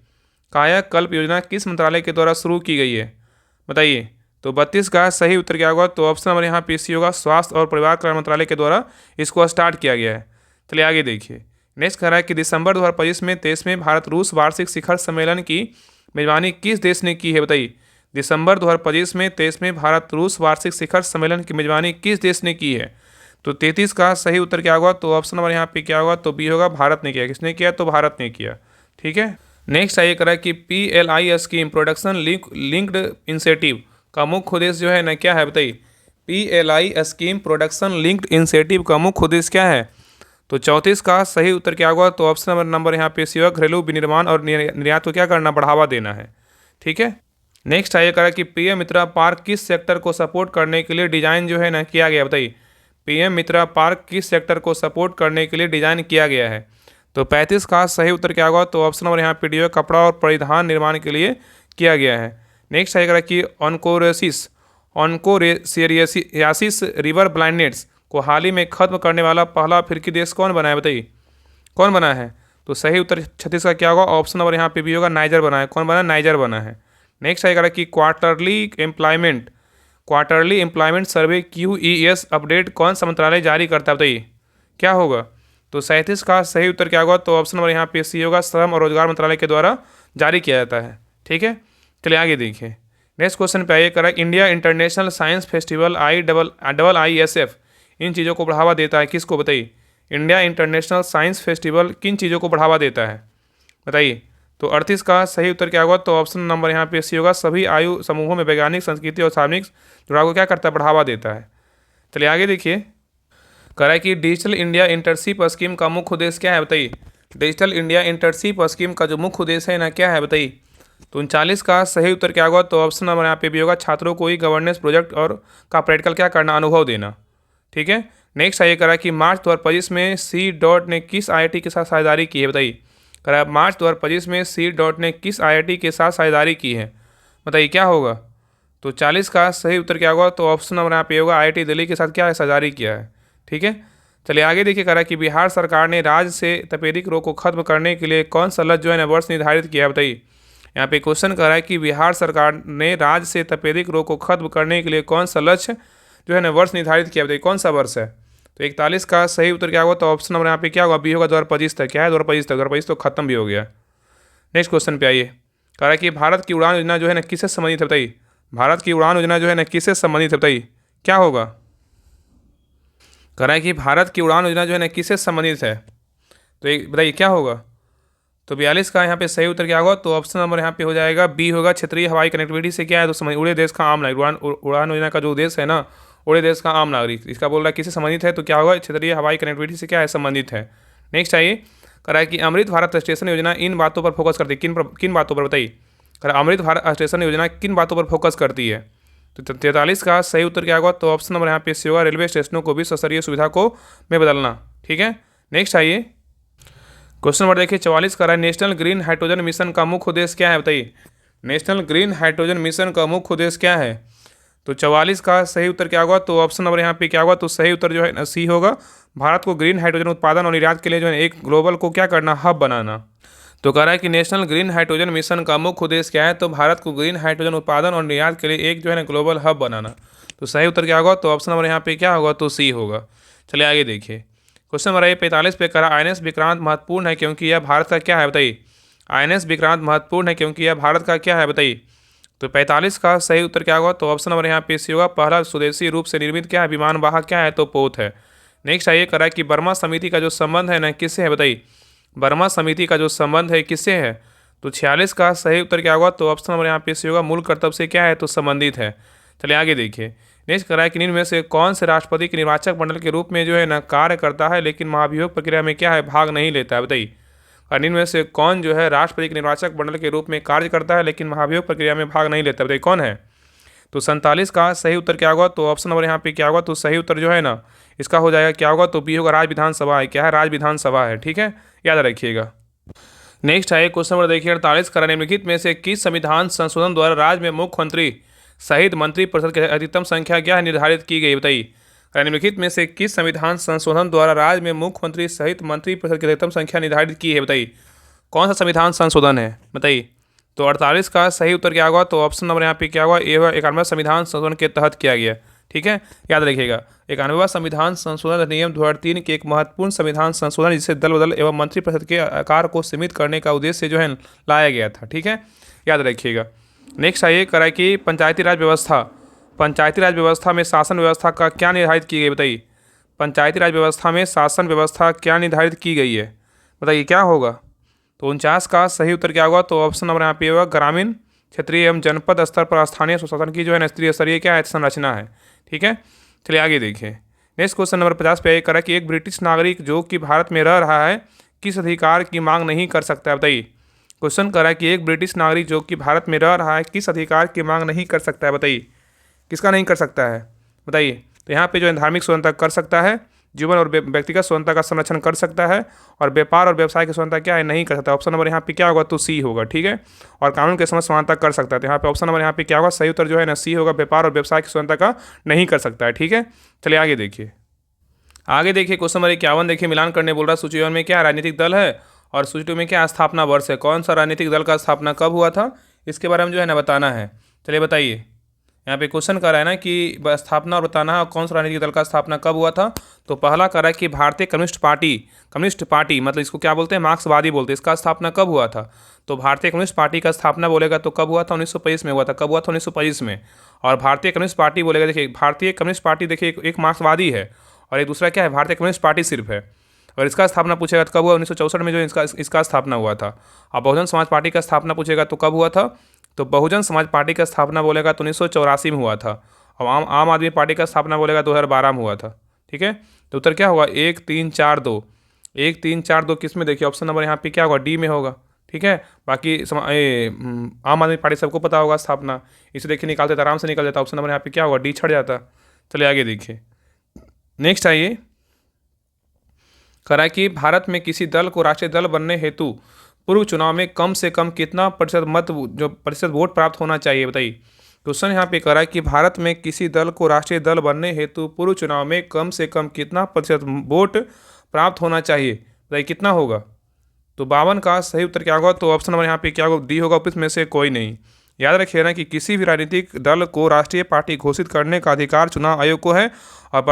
कायाकल्प योजना किस मंत्रालय के द्वारा शुरू की गई है, बताइए। तो 32 का सही उत्तर क्या होगा? तो ऑप्शन नंबर यहाँ पे सी होगा, स्वास्थ्य और परिवार कल्याण मंत्रालय के द्वारा इसको स्टार्ट किया गया है। चलिए आगे देखिए। नेक्स्ट कह रहा है कि दिसंबर 2025 में 23वें भारत रूस वार्षिक शिखर सम्मेलन की मेजबानी किस देश ने की है? बताइए। दिसंबर 2025 में 23वें भारत रूस वार्षिक शिखर सम्मेलन की मेजबानी किस देश ने की है? तो 33 का सही उत्तर क्या होगा? तो ऑप्शन नंबर यहाँ पे क्या होगा? तो बी होगा, भारत ने किया। किसने किया? तो भारत ने किया। ठीक है। नेक्स्ट आइए करा कि PLI scheme production linked incentive का मुख्य उद्देश्य जो है ना क्या है? बताइए। PLI scheme production linked incentive का मुख्य उद्देश्य क्या है? तो 34 का सही उत्तर क्या होगा? तो ऑप्शन नंबर यहाँ पे सी होगा, घरेलू विनिर्माण और निर्यात को क्या करना? बढ़ावा देना है। ठीक है। नेक्स्ट आइए करा कि PM मित्रा पार्क किस सेक्टर को सपोर्ट करने के लिए डिजाइन जो है ना किया गया? बताइए। PM मित्रा पार्क किस सेक्टर को सपोर्ट करने के लिए डिजाइन किया गया है? तो 35 का सही उत्तर क्या होगा? तो ऑप्शन नंबर यहाँ पे डी है, कपड़ा और परिधान निर्माण के लिए किया गया है। नेक्स्ट आएगा कि ऑनकोरेसियासिस रिवर ब्लाइंडनेस को हाल ही में खत्म करने वाला पहला अफ्रीकी देश कौन बना है? बताइए, कौन बना है? तो सही उत्तर 36 का क्या होगा? ऑप्शन नंबर यहाँ पे भी होगा, नाइजर बना है। कौन बना? नाइजर बना है। नेक्स्ट आएगा कि क्वार्टरली एम्प्लॉयमेंट सर्वे QES अपडेट कौन सा मंत्रालय जारी करता है? बताइए, क्या होगा? तो 37 का सही उत्तर क्या होगा? तो ऑप्शन नंबर यहाँ पे सी होगा, श्रम और रोजगार मंत्रालय के द्वारा जारी किया जाता है। ठीक है। चलिए आगे देखिए। नेक्स्ट क्वेश्चन पे आइए करा, India international science festival IISF इन चीज़ों को बढ़ावा देता है किसको? बताइए। इंडिया इंटरनेशनल साइंस फेस्टिवल किन चीज़ों को बढ़ावा देता है? बताइए। तो 38 का सही उत्तर क्या होगा? तो ऑप्शन नंबर यहाँ पे सी होगा, सभी आयु समूहों में वैज्ञानिक, संस्कृति और सार्वजनिक जुड़ाव को क्या करता है? बढ़ावा देता है। चलिए आगे देखिए। कह रहा है कि डिजिटल इंडिया इंटर्नशिप स्कीम का मुख्य उद्देश्य क्या है? बताइए। डिजिटल इंडिया इंटर्नशिप स्कीम का जो मुख्य उद्देश्य है ना क्या है? बताइए। तो 39 का सही उत्तर क्या होगा? तो ऑप्शन नंबर यहाँ पे भी होगा, छात्रों को ही गवर्नेंस प्रोजेक्ट और का प्रैक्टिकल क्या करना? अनुभव देना। ठीक है। नेक्स्ट आइए करा कि मार्च 2025 में C. ने किस IIT के साथ साझेदारी की है? बताइए। करा मार्च 2025 में C. ने किस IIT के साथ साझेदारी की है? बताइए, क्या होगा? तो 40 का सही उत्तर क्या होगा? तो ऑप्शन नंबर यहाँ पे होगा, IIT दिल्ली के साथ क्या है? साझेदारी किया है। ठीक है। चलिए आगे देखिए। करा कि बिहार सरकार ने राज्य से तपेदिक रोग को खत्म करने के लिए कौन सा लक्ष्य जो है ना वर्ष निर्धारित किया है? बताइए। यहाँ पे क्वेश्चन कर रहा है कि बिहार सरकार ने राज्य से तपेदिक रोग को खत्म करने के लिए कौन सा लक्ष्य जो है ना वर्ष निर्धारित किया? बताइए, कौन सा वर्ष है? तो 41 का सही उत्तर क्या होगा? तो ऑप्शन नंबर यहाँ पे क्या होगा? बी होगा, 2025 तक। क्या है? 2025 तो खत्म भी हो गया। नेक्स्ट क्वेश्चन पे आइए। कह रहा है कि भारत की उड़ान योजना जो है ना किससे संबंधित है? बताइए। भारत की उड़ान योजना जो है ना किससे संबंधित है? बताइए, क्या होगा? कह रहा है कि भारत की उड़ान योजना जो है ना किससे संबंधित है? तो एक बताइए, क्या होगा? तो 42 का यहाँ पे सही उत्तर क्या होगा? तो ऑप्शन नंबर यहाँ पे हो जाएगा, बी होगा, क्षेत्रीय हवाई कनेक्टिविटी से क्या है? तो समझ उड़े देश का आम नागरिक। उड़ान योजना का जो उद्देश्य है ना, उड़े देश का आम नागरिक। इसका बोल रहा है किससे संबंधित है? तो क्या होगा? क्षेत्रीय हवाई कनेक्टिविटी से क्या है? संबंधित है। नेक्स्ट आइए। कह रहा है कि अमृत भारत स्टेशन योजना इन बातों पर फोकस करती है। किन बातों पर? बताइए। कह रहा है अमृत भारत स्टेशन योजना किन बातों पर फोकस करती है? तो 43 का सही उत्तर क्या होगा? तो ऑप्शन नंबर यहाँ पे सी होगा, रेलवे स्टेशनों को विश्व स्तरीय सुविधा को में बदलना। ठीक है। नेक्स्ट आइए। क्वेश्चन नंबर देखिए 44 का रहा है, नेशनल ग्रीन हाइड्रोजन मिशन का मुख्य उद्देश्य क्या है? बताइए। नेशनल ग्रीन हाइड्रोजन मिशन का मुख्य उद्देश्य क्या है? तो 44 का सही उत्तर क्या होगा? तो ऑप्शन नंबर यहाँ पे क्या होगा? तो सही उत्तर जो है सी होगा, भारत को ग्रीन हाइड्रोजन उत्पादन और निर्यात के लिए जो है एक ग्लोबल को क्या करना? हब बनाना। तो कह रहा है कि नेशनल ग्रीन हाइड्रोजन मिशन का मुख्य उद्देश्य क्या है? तो भारत को ग्रीन हाइड्रोजन उत्पादन और निर्यात के लिए एक जो है ना ग्लोबल हब बनाना। तो सही उत्तर क्या होगा? तो ऑप्शन नंबर यहाँ पे क्या होगा? तो सी होगा। चलिए आगे देखिए। क्वेश्चन नंबर 45 पे करा, INS विक्रांत महत्वपूर्ण है क्योंकि यह भारत का क्या है? बताइए। INS विक्रांत महत्वपूर्ण है क्योंकि यह भारत का क्या है? बताइए। तो 45 का सही उत्तर क्या होगा? तो ऑप्शन नंबर यहाँ पे सी होगा, पहला स्वदेशी रूप से निर्मित क्या है? विमान वाहक क्या है? तो पोत है। नेक्स्ट आइए करा कि बर्मा समिति का जो संबंध है ना किससे है? बताइए। बर्मा समिति का जो संबंध है किससे है? तो 46 का सही उत्तर क्या होगा? तो ऑप्शन नंबर यहाँ पे सी होगा, मूल कर्तव्य से क्या है? तो संबंधित है। चलिए आगे देखिए। नेक्स्ट करा है कि इनमें से कौन से राष्ट्रपति के निर्वाचक मंडल के रूप में जो है ना कार्य करता है लेकिन महाभियोग प्रक्रिया में क्या है? भाग नहीं लेता है? बताइए। और इनमें से कौन जो है राष्ट्रपति के निर्वाचक मंडल के रूप में कार्य करता है लेकिन महाभियोग प्रक्रिया में भाग नहीं लेता? बताइए, कौन है? तो 47 का सही उत्तर क्या होगा? तो ऑप्शन नंबर यहाँ पे क्या होगा? तो सही उत्तर जो है ना इसका हो जाएगा क्या होगा? तो बी होगा, राज्य विधानसभा है। क्या है? राज्य विधानसभा है। ठीक है, याद रखिएगा। नेक्स्ट है क्वेश्चन नंबर देखिए 48 का, निम्नलिखित में से किस संविधान संशोधन द्वारा राज्य में मुख्यमंत्री सहित मंत्रिपरिषद की अधिकतम संख्या क्या है निर्धारित की गई? बताइए। निम्नलिखित में से किस संविधान संशोधन द्वारा राज्य में मुख्यमंत्री सहित मंत्रिपरिषद की अधिकतम संख्या निर्धारित की है? बताइए, कौन सा संविधान संशोधन है? बताइए, तो 48 का सही उत्तर क्या होगा? तो ऑप्शन नंबर यहाँ पे क्या होगा? ए होगा। 91वां संविधान संशोधन के तहत किया गया। ठीक है, याद रखिएगा। 91वां संविधान संशोधन अधिनियम 2003 के एक महत्वपूर्ण संविधान संशोधन जिसे दल बदल एवं मंत्रिपरिषद के आकार को सीमित करने का उद्देश्य से जो है लाया गया था। ठीक है, याद रखिएगा। नेक्स्ट आइए करा कि पंचायती राज व्यवस्था में शासन व्यवस्था का क्या निर्धारित की गई? बताइए, पंचायती राज व्यवस्था में शासन व्यवस्था क्या निर्धारित की गई है? बताइए क्या होगा? तो 49 का सही उत्तर क्या होगा? तो ऑप्शन नंबर यहाँ पे होगा ग्रामीण, क्षेत्रीय एवं जनपद स्तर पर स्थानीय स्वशासन की जो है स्तरीय स्तरीय क्या है? संरचना है। ठीक है, चलिए आगे देखिए। नेक्स्ट क्वेश्चन नंबर 50 पे करा कि एक ब्रिटिश नागरिक जो कि भारत में रह रहा है किस अधिकार की मांग नहीं कर सकता है? बताइए, क्वेश्चन करा कि एक ब्रिटिश नागरिक जो कि भारत में रह रहा है किस अधिकार की मांग नहीं कर सकता है? बताइए, किसका नहीं कर सकता है? बताइए। तो यहाँ पे जो है धार्मिक स्वतंत्रता कर सकता है, जीवन और व्यक्तिगत स्वतंत्रता का संरक्षण कर सकता है, और व्यापार और व्यवसाय की स्वतंत्रता क्या है? नहीं कर सकता। ऑप्शन नंबर यहाँ पे क्या होगा? तो सी होगा। ठीक है, और कानून के समक्ष समानता कर सकता है। तो यहाँ पे ऑप्शन नंबर यहाँ पे क्या होगा? सही उत्तर जो है ना सी होगा, व्यापार और व्यवसाय की स्वतंत्रता का नहीं कर सकता है। ठीक है, चलिए आगे देखिए। क्वेश्चन नंबर 51 देखिए, मिलान करने बोल रहा है। सूची 1 में क्या राजनीतिक दल है और सूची 2 में क्या स्थापना वर्ष है? कौन सा राजनीतिक दल का स्थापना कब हुआ था, इसके बारे में जो है ना बताना है। चलिए बताइए, यहाँ पे क्वेश्चन कर रहा है ना कि स्थापना और बताना है कौन सा राजनीतिक दल का स्थापना कब हुआ था। तो पहला कर रहा है कि भारतीय कम्युनिस्ट पार्टी मतलब इसको क्या बोलते हैं? मार्क्सवादी बोलते हैं। इसका स्थापना कब हुआ था? तो भारतीय कम्युनिस्ट पार्टी का स्थापना बोलेगा तो कब हुआ था? 1925 में हुआ था। कब हुआ था? 1925 में। और भारतीय कम्युनिस्ट पार्टी बोलेगा, देखिए भारतीय कम्युनिस्ट पार्टी देखिए एक मार्क्सवादी है और एक दूसरा क्या है? भारतीय कम्युनिस्ट पार्टी सिर्फ है। और इसका स्थापना पूछेगा तो कब हुआ? 1964 में जो इसका स्थापना हुआ था। और बहुजन समाज पार्टी का स्थापना पूछेगा तो कब हुआ था? तो बहुजन समाज पार्टी का स्थापना बोलेगा तो 1984 में हुआ था। और आम आदमी पार्टी का स्थापना बोलेगा 2012 में हुआ था। ठीक है, तो उत्तर क्या होगा? 1 3 4 2। 1 3 4 2 किस में? देखिए ऑप्शन नंबर यहाँ पे क्या होगा? डी में होगा। ठीक है, बाकी आम आदमी पार्टी सबको पता होगा स्थापना, इसे देखिए निकालते तो आराम से निकल जाता। ऑप्शन नंबर यहाँ पे क्या होगा? डी छट जाता। चलिए आगे देखिए। नेक्स्ट आइए, करा कि भारत में किसी दल को राष्ट्रीय दल बनने हेतु पूर्व चुनाव में कम से कम कितना प्रतिशत वोट प्राप्त होना चाहिए? बताइए। क्वेश्चन यहाँ पे करा कि भारत में किसी दल को राष्ट्रीय दल बनने हेतु पूर्व चुनाव में कम से कम कितना प्रतिशत वोट प्राप्त होना चाहिए? बताइए कितना होगा? तो 52 का सही उत्तर क्या होगा? तो ऑप्शन नंबर यहाँ पे क्या होगा? डी होगा। इसमें से कोई नहीं। याद रखिए ना कि किसी भी राजनीतिक दल को राष्ट्रीय पार्टी घोषित करने का अधिकार चुनाव आयोग को है। और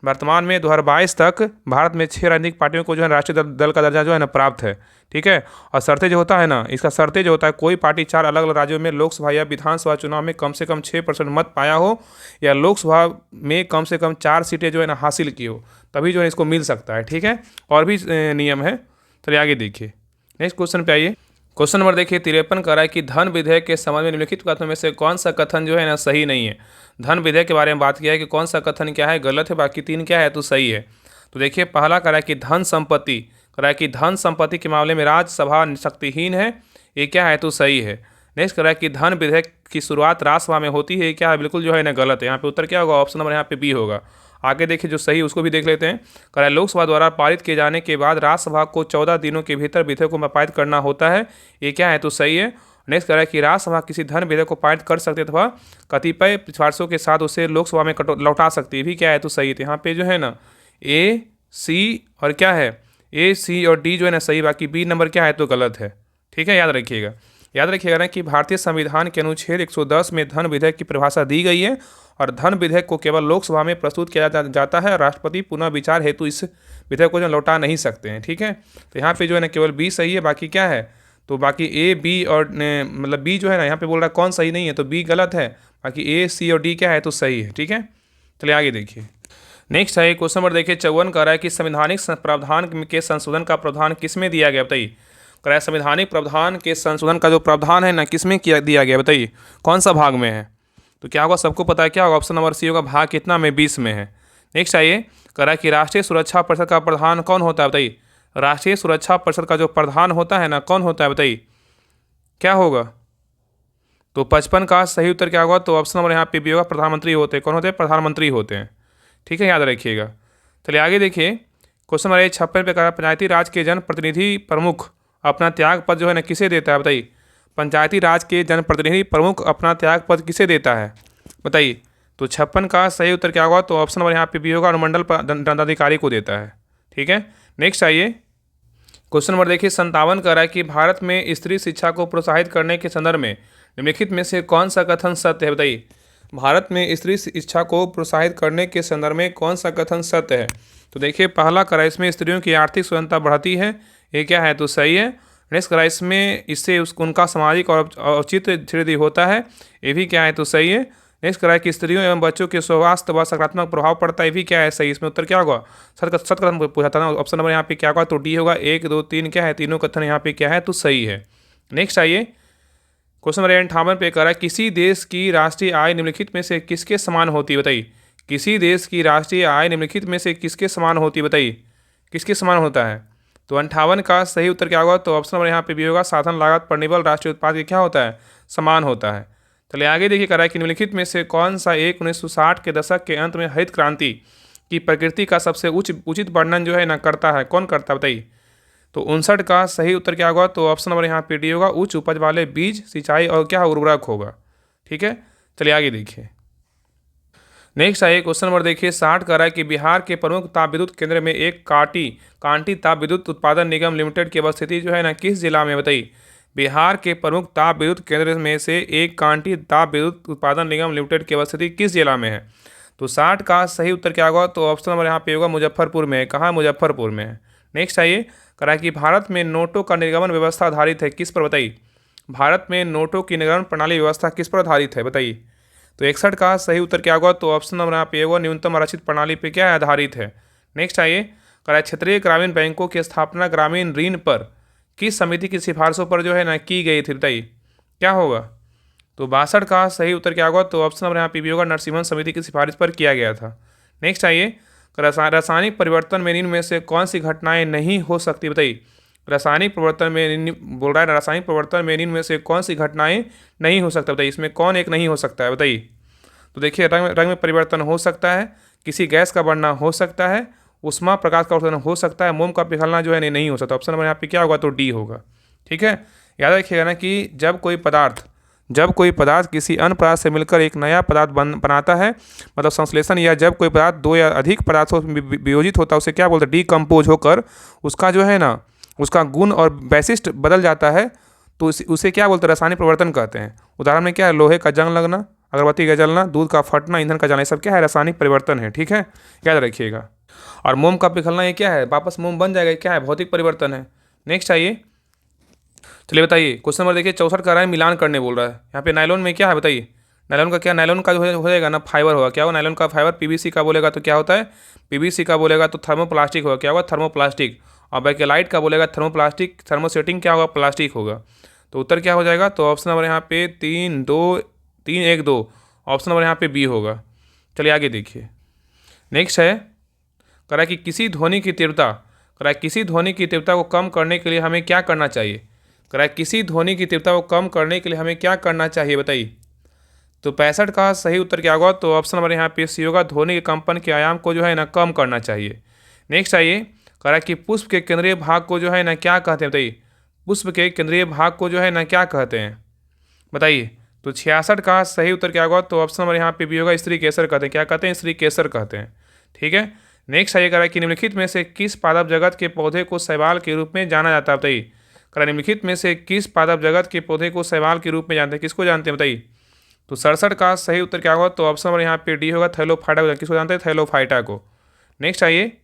वर्तमान में 2022 तक भारत में 6 राजनीतिक पार्टियों को जो है राष्ट्रीय दल का दर्जा जो है ना प्राप्त है। ठीक है, और शर्तें जो होता है ना, इसका शर्तें जो होता है, कोई पार्टी 4 अलग अलग राज्यों में लोकसभा या विधानसभा चुनाव में कम से कम 6% मत पाया हो, या लोकसभा में कम से कम 4 सीटें जो है ना हासिल की हो, तभी जो है इसको मिल सकता है। ठीक है, और भी नियम है। चलिए आगे देखिए। नेक्स्ट क्वेश्चन पे आइए। क्वेश्चन नंबर देखिए 53 कह रहा है कि धन विधेयक के संबंध में निम्नलिखित कथनों में से कौन सा कथन जो है ना सही नहीं है? धन विधेयक के बारे में बात किया है कि कौन सा कथन क्या है? गलत है, बाकी 3 क्या है? तो सही है। तो देखिए पहला कह रहा है कि धन संपत्ति के मामले में राज्यसभा शक्तिहीन है, ये क्या है? तो सही है। नेक्स्ट कह रहा है कि धन विधेयक की शुरुआत राज्यसभा में होती है, क्या है? बिल्कुल जो है ना गलत है। यहाँ पे उत्तर क्या होगा? ऑप्शन नंबर यहाँ पे बी होगा। आगे देखिए जो सही उसको भी देख लेते हैं। कह रहा है लोकसभा द्वारा पारित किए जाने के बाद राज्यसभा को 14 दिनों के भीतर विधेयक को पारित करना होता है, ये क्या है? तो सही है। नेक्स्ट कह रहा है कि राज्यसभा किसी धन विधेयक को पारित कर सकते अथवा कतिपय सिफारिशों के साथ उसे लोकसभा में लौटा सकती है, भी क्या है? तो सही है। तो यहाँ पे जो है ना ए सी और क्या है? ए सी और डी जो है ना सही, बाकी बी नंबर क्या है? तो गलत है। ठीक है, याद रखिएगा ना कि भारतीय संविधान के अनुच्छेद 110 में धन विधेयक की परिभाषा दी गई है, और धन विधेयक को केवल लोकसभा में प्रस्तुत किया जाता है। राष्ट्रपति पुनः विचार हेतु इस विधेयक को जो लौटा नहीं सकते हैं। ठीक है, तो यहाँ पे जो है ना केवल बी सही है, बाकी क्या है? तो बाकी ए बी और मतलब बी जो है ना यहाँ पे बोल रहा है कौन सही नहीं है, तो बी गलत है, बाकी ए सी और डी क्या है? तो सही है। ठीक है, चलिए आगे देखिए। नेक्स्ट है क्वेश्चन नंबर देखिए 54 कह रहा है कि संवैधानिक प्रावधान के संशोधन का प्रावधान किसमें दिया गया? बताइए। कह रहा है संवैधानिक प्रावधान के संशोधन का जो प्रावधान है ना किसमें दिया गया? बताइए कौन सा भाग में है? तो क्या होगा? सबको पता है क्या होगा? ऑप्शन नंबर सी होगा। भाग कितना में? 20 में है। नेक्स्ट आइए, कह रहा है कि राष्ट्रीय सुरक्षा परिषद का प्रधान कौन होता है? बताइए। राष्ट्रीय सुरक्षा परिषद का जो प्रधान होता है ना कौन होता है? बताइए क्या होगा? तो 55 का सही उत्तर क्या होगा? तो ऑप्शन नंबर यहाँ पे भी होगा। प्रधानमंत्री होते हैं। कौन होते हैं? प्रधानमंत्री होते हैं। ठीक है, याद रखिएगा। चलिए आगे देखिए। क्वेश्चन नंबर 56 पे कह रहा है पंचायती राज के जनप्रतिनिधि प्रमुख अपना त्याग पद जो है ना किसे देता है? बताइए। पंचायती राज के जनप्रतिनिधि प्रमुख अपना त्याग पद किसे देता है? बताइए। तो 56 का सही उत्तर क्या होगा? तो ऑप्शन नंबर यहाँ पे भी होगा। अनुमंडल दंडाधिकारी को देता है। ठीक है, नेक्स्ट आइए। क्वेश्चन नंबर देखिए 57 कह रहा है कि भारत में स्त्री शिक्षा को प्रोत्साहित करने के संदर्भ में निम्नलिखित में से कौन सा कथन सत्य है, बताइए। भारत में स्त्री शिक्षा को प्रोत्साहित करने के संदर्भ में कौन सा कथन सत्य है। तो देखिए पहला करा इसमें स्त्रियों की आर्थिक स्वतंत्रता बढ़ती है, ये क्या है, तो सही है। नेक्स्ट करा इसमें इससे उनका सामाजिक और औचित्य धीरे धीरे होता है, ये भी क्या है, तो सही है। नेक्स्ट करा कि स्त्रियों एवं बच्चों के स्वास्थ्य पर सकारात्मक प्रभाव पड़ता है, ये भी क्या है, सही। इसमें उत्तर क्या होगा, सत कथन पूछा था ना, ऑप्शन नंबर यहाँ पे क्या होगा, तो डी होगा। 1 2 3 क्या है, तीनों कथन यहाँ पे क्या है, तो सही है। नेक्स्ट आइए क्वेश्चन नंबर 58 पे कह रहा है किसी देश की राष्ट्रीय आय निम्नलिखित में से किसके समान होती है, बताइए। किसी देश की राष्ट्रीय आय निम्नलिखित में से किसके समान होती है, बताइए, किसके समान होता है। तो 58 का सही उत्तर क्या होगा, तो ऑप्शन नंबर यहाँ पे भी होगा, साधन लागत पर निर्भर राष्ट्रीय उत्पाद के क्या होता है, समान होता है। चलिए आगे देखिए कह रहा है कि निम्नलिखित में से कौन सा एक 1960 के दशक के अंत में हरित क्रांति की प्रकृति का सबसे उचित वर्णन जो है ना करता है, कौन करता है, बताइए। तो 59 का सही उत्तर क्या होगा, तो ऑप्शन नंबर यहाँ पे डी होगा, उच्च उपज वाले बीज, सिंचाई और क्या उर्वरक होगा। ठीक है, चलिए आगे देखिए। नेक्स्ट आइए क्वेश्चन नंबर देखिए 60 कह रहा है कि बिहार के प्रमुख ताप विद्युत केंद्र में एक कांटी ताप विद्युत उत्पादन निगम लिमिटेड की अवस्थिति जो है ना किस जिला में, बताइए। बिहार के प्रमुख ताप विद्युत केंद्र में से एक कांटी ताप विद्युत उत्पादन निगम लिमिटेड की अवस्थिति किस जिला में है। तो 60 का सही उत्तर क्या होगा, तो ऑप्शन नंबर यहाँ पे होगा मुजफ्फरपुर में है। कहाँ, मुजफ्फरपुर में है। नेक्स्ट आइए कह रहा है कि भारत में नोटों का निर्गमन व्यवस्था आधारित है किस पर, बताइए। भारत में नोटों की निर्गमन प्रणाली व्यवस्था किस पर आधारित है, बताइए। तो 61 का सही उत्तर क्या होगा, तो ऑप्शन नंबर यहाँ पे होगा न्यूनतम आरक्षित प्रणाली पे क्या है, आधारित है। नेक्स्ट आइए कह रहा है क्षेत्रीय ग्रामीण बैंकों की स्थापना ग्रामीण ऋण पर किस समिति की सिफारिशों पर जो है ना की गई थी, बताइए, क्या होगा। तो 62 का सही उत्तर क्या होगा, तो ऑप्शन नंबर यहाँ पे भी होगा, नरसिम्हन समिति की सिफारिश पर किया गया था। नेक्स्ट आइए रासायनिक परिवर्तन में इनमें से कौन सी घटनाएं नहीं हो सकती, बताइए। रासायनिक परिवर्तन में बोल रहा है, रासायनिक परिवर्तन में इनमें से कौन सी घटनाएं नहीं हो सकता, बताइए। इसमें कौन एक नहीं हो सकता है, बताइए। तो देखिए रंग में परिवर्तन हो सकता है, किसी गैस का बढ़ना हो सकता है, उष्मा प्रकाश का उत्सर्जन हो सकता है, मोम का पिघलना जो है नहीं हो सकता। ऑप्शन नंबर यहाँ पे क्या होगा, तो डी होगा। ठीक है, याद रखिएगा ना कि जब कोई पदार्थ किसी अन्य पदार्थ से मिलकर एक नया पदार्थ बनाता है, मतलब संश्लेषण, या जब कोई पदार्थ दो या अधिक पदार्थों में वियोजित होता है, उसे क्या बोलते हैं, डीकम्पोज होकर उसका जो है ना उसका गुण और वैशिष्ट बदल जाता है, तो उसे क्या बोलते हैं, रासायनिक परिवर्तन कहते हैं। उदाहरण में क्या है, लोहे का जंग लगना, अगरबत्ती का जलना, दूध का फटना, ईंधन का जलना, ये सब क्या है, रासायनिक परिवर्तन है। ठीक है, याद रखिएगा। और मोम का पिघलना, ये क्या है, वापस मोम बन जाएगा, क्या है, भौतिक परिवर्तन है। नेक्स्ट आइए, चलिए बताइए क्वेश्चन नंबर देखिए 64 का रहा है मिलान करने बोल रहा है। यहाँ पे नायलॉन में क्या है, बताइए। नायलॉन का क्या, नायलॉन का जो हो जाएगा ना फाइबर होगा, क्या होगा, नायलॉन का फाइबर। पीवीसी का बोलेगा तो क्या होता है, पीवीसी का बोलेगा तो थर्मोप्लास्टिक होगा, क्या होगा, थर्मोप्लास्टिक। और बैकेलाइट का बोलेगा थर्मोप्लास्टिक, थर्मोसेटिंग क्या होगा, प्लास्टिक होगा। तो उत्तर क्या हो जाएगा, तो ऑप्शन नंबर यहाँ पे 3 2 3 1 2, ऑप्शन नंबर यहाँ पे बी होगा। चलिए आगे देखिए। नेक्स्ट है कह रहा है कि किसी ध्वनि की तीव्रता को कम करने के लिए हमें क्या करना चाहिए। कह रहा है किसी ध्वनि की तीव्रता को कम करने के लिए हमें क्या करना चाहिए, बताइए। तो 65 का सही उत्तर क्या होगा, तो ऑप्शन नंबर यहाँ पे सी होगा, ध्वनि के कंपन के आयाम को जो है ना कम करना चाहिए। नेक्स्ट आइए कह रहा है कि पुष्प के केंद्रीय भाग को जो है ना क्या कहते हैं, बताइए। पुष्प के केंद्रीय भाग को जो है ना क्या कहते हैं, बताइए। तो 66 का सही उत्तर क्या होगा, तो ऑप्शन नंबर यहाँ पे भी होगा, स्त्री केसर कहते हैं, क्या कहते हैं, स्त्री केसर कहते हैं। ठीक है, नेक्स्ट आइए कह रहा है कि निम्नलिखित में से किस पादप जगत के पौधे को शैवाल के रूप में जाना जाता है, बताइए। कह रहा है निम्नलिखित में से किस पादप जगत के पौधे को शैवाल के रूप में जानते हैं, किसको जानते हैं, बताइए। तो 67 का सही उत्तर क्या होगा, तो ऑप्शन नंबर यहाँ पे डी होगा, थैलोफाइटा को, किसको जानते हैं, थैलोफाइटा को। नेक्स्ट आइए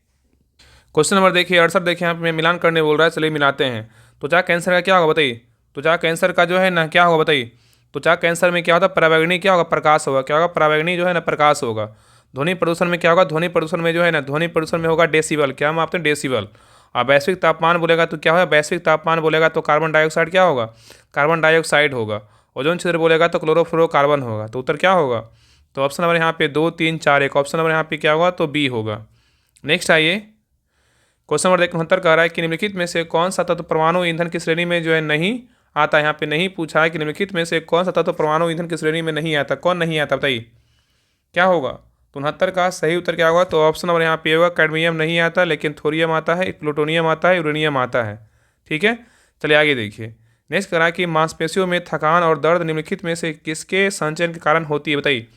क्वेश्चन नंबर देखिए 68, देखिए यहाँ पे मिलान करने बोल रहा है, चलिए मिलाते हैं। त्वचा कैंसर का क्या होगा, बताइए। त्वचा कैंसर का जो है ना क्या होगा, बताइए। त्वचा कैंसर में क्या होता है, पराबैंगनी क्या होगा, प्रकाश होगा, क्या होगा, पराबैंगनी जो है ना प्रकाश होगा। ध्वनि प्रदूषण में क्या होगा, ध्वनि प्रदूषण में जो है ना, ध्वनि प्रदूषण में होगा डेसिबल, क्या मापते हैं, डेसिबल। और वैश्विक तापमान बोलेगा तो क्या होगा, वैश्विक तापमान बोलेगा तो कार्बन डाइऑक्साइड क्या होगा, कार्बन डाइऑक्साइड होगा। ओजोन छिद्र बोलेगा तो क्लोरोफ्लोरोकार्बन होगा। तो उत्तर क्या होगा, तो ऑप्शन नंबर यहाँ पे 2 3 4 1, ऑप्शन नंबर यहाँ पे क्या होगा, तो बी होगा। नेक्स्ट आइए क्वेश्चन नंबर 69 कह रहा है कि निम्नलिखित में से कौन सा तत्व परमाणु ईंधन की श्रेणी में जो है नहीं आता है। यहाँ पे नहीं पूछा है कि निम्नलिखित में से कौन सा तत्व परमाणु ईंधन की श्रेणी में नहीं आता, कौन नहीं आता, बताइए, क्या होगा। तो 69 का सही उत्तर क्या होगा, तो ऑप्शन नंबर यहाँ पे होगा, कैडमियम नहीं आता, लेकिन थोरियम आता है, प्लूटोनियम आता है, यूरेनियम आता है। ठीक है, चलिए आगे देखिए। नेक्स्ट कह रहा है कि मांसपेशियों में थकान और दर्द निम्नलिखित में से किसके संचयन के कारण होती है, बताइए।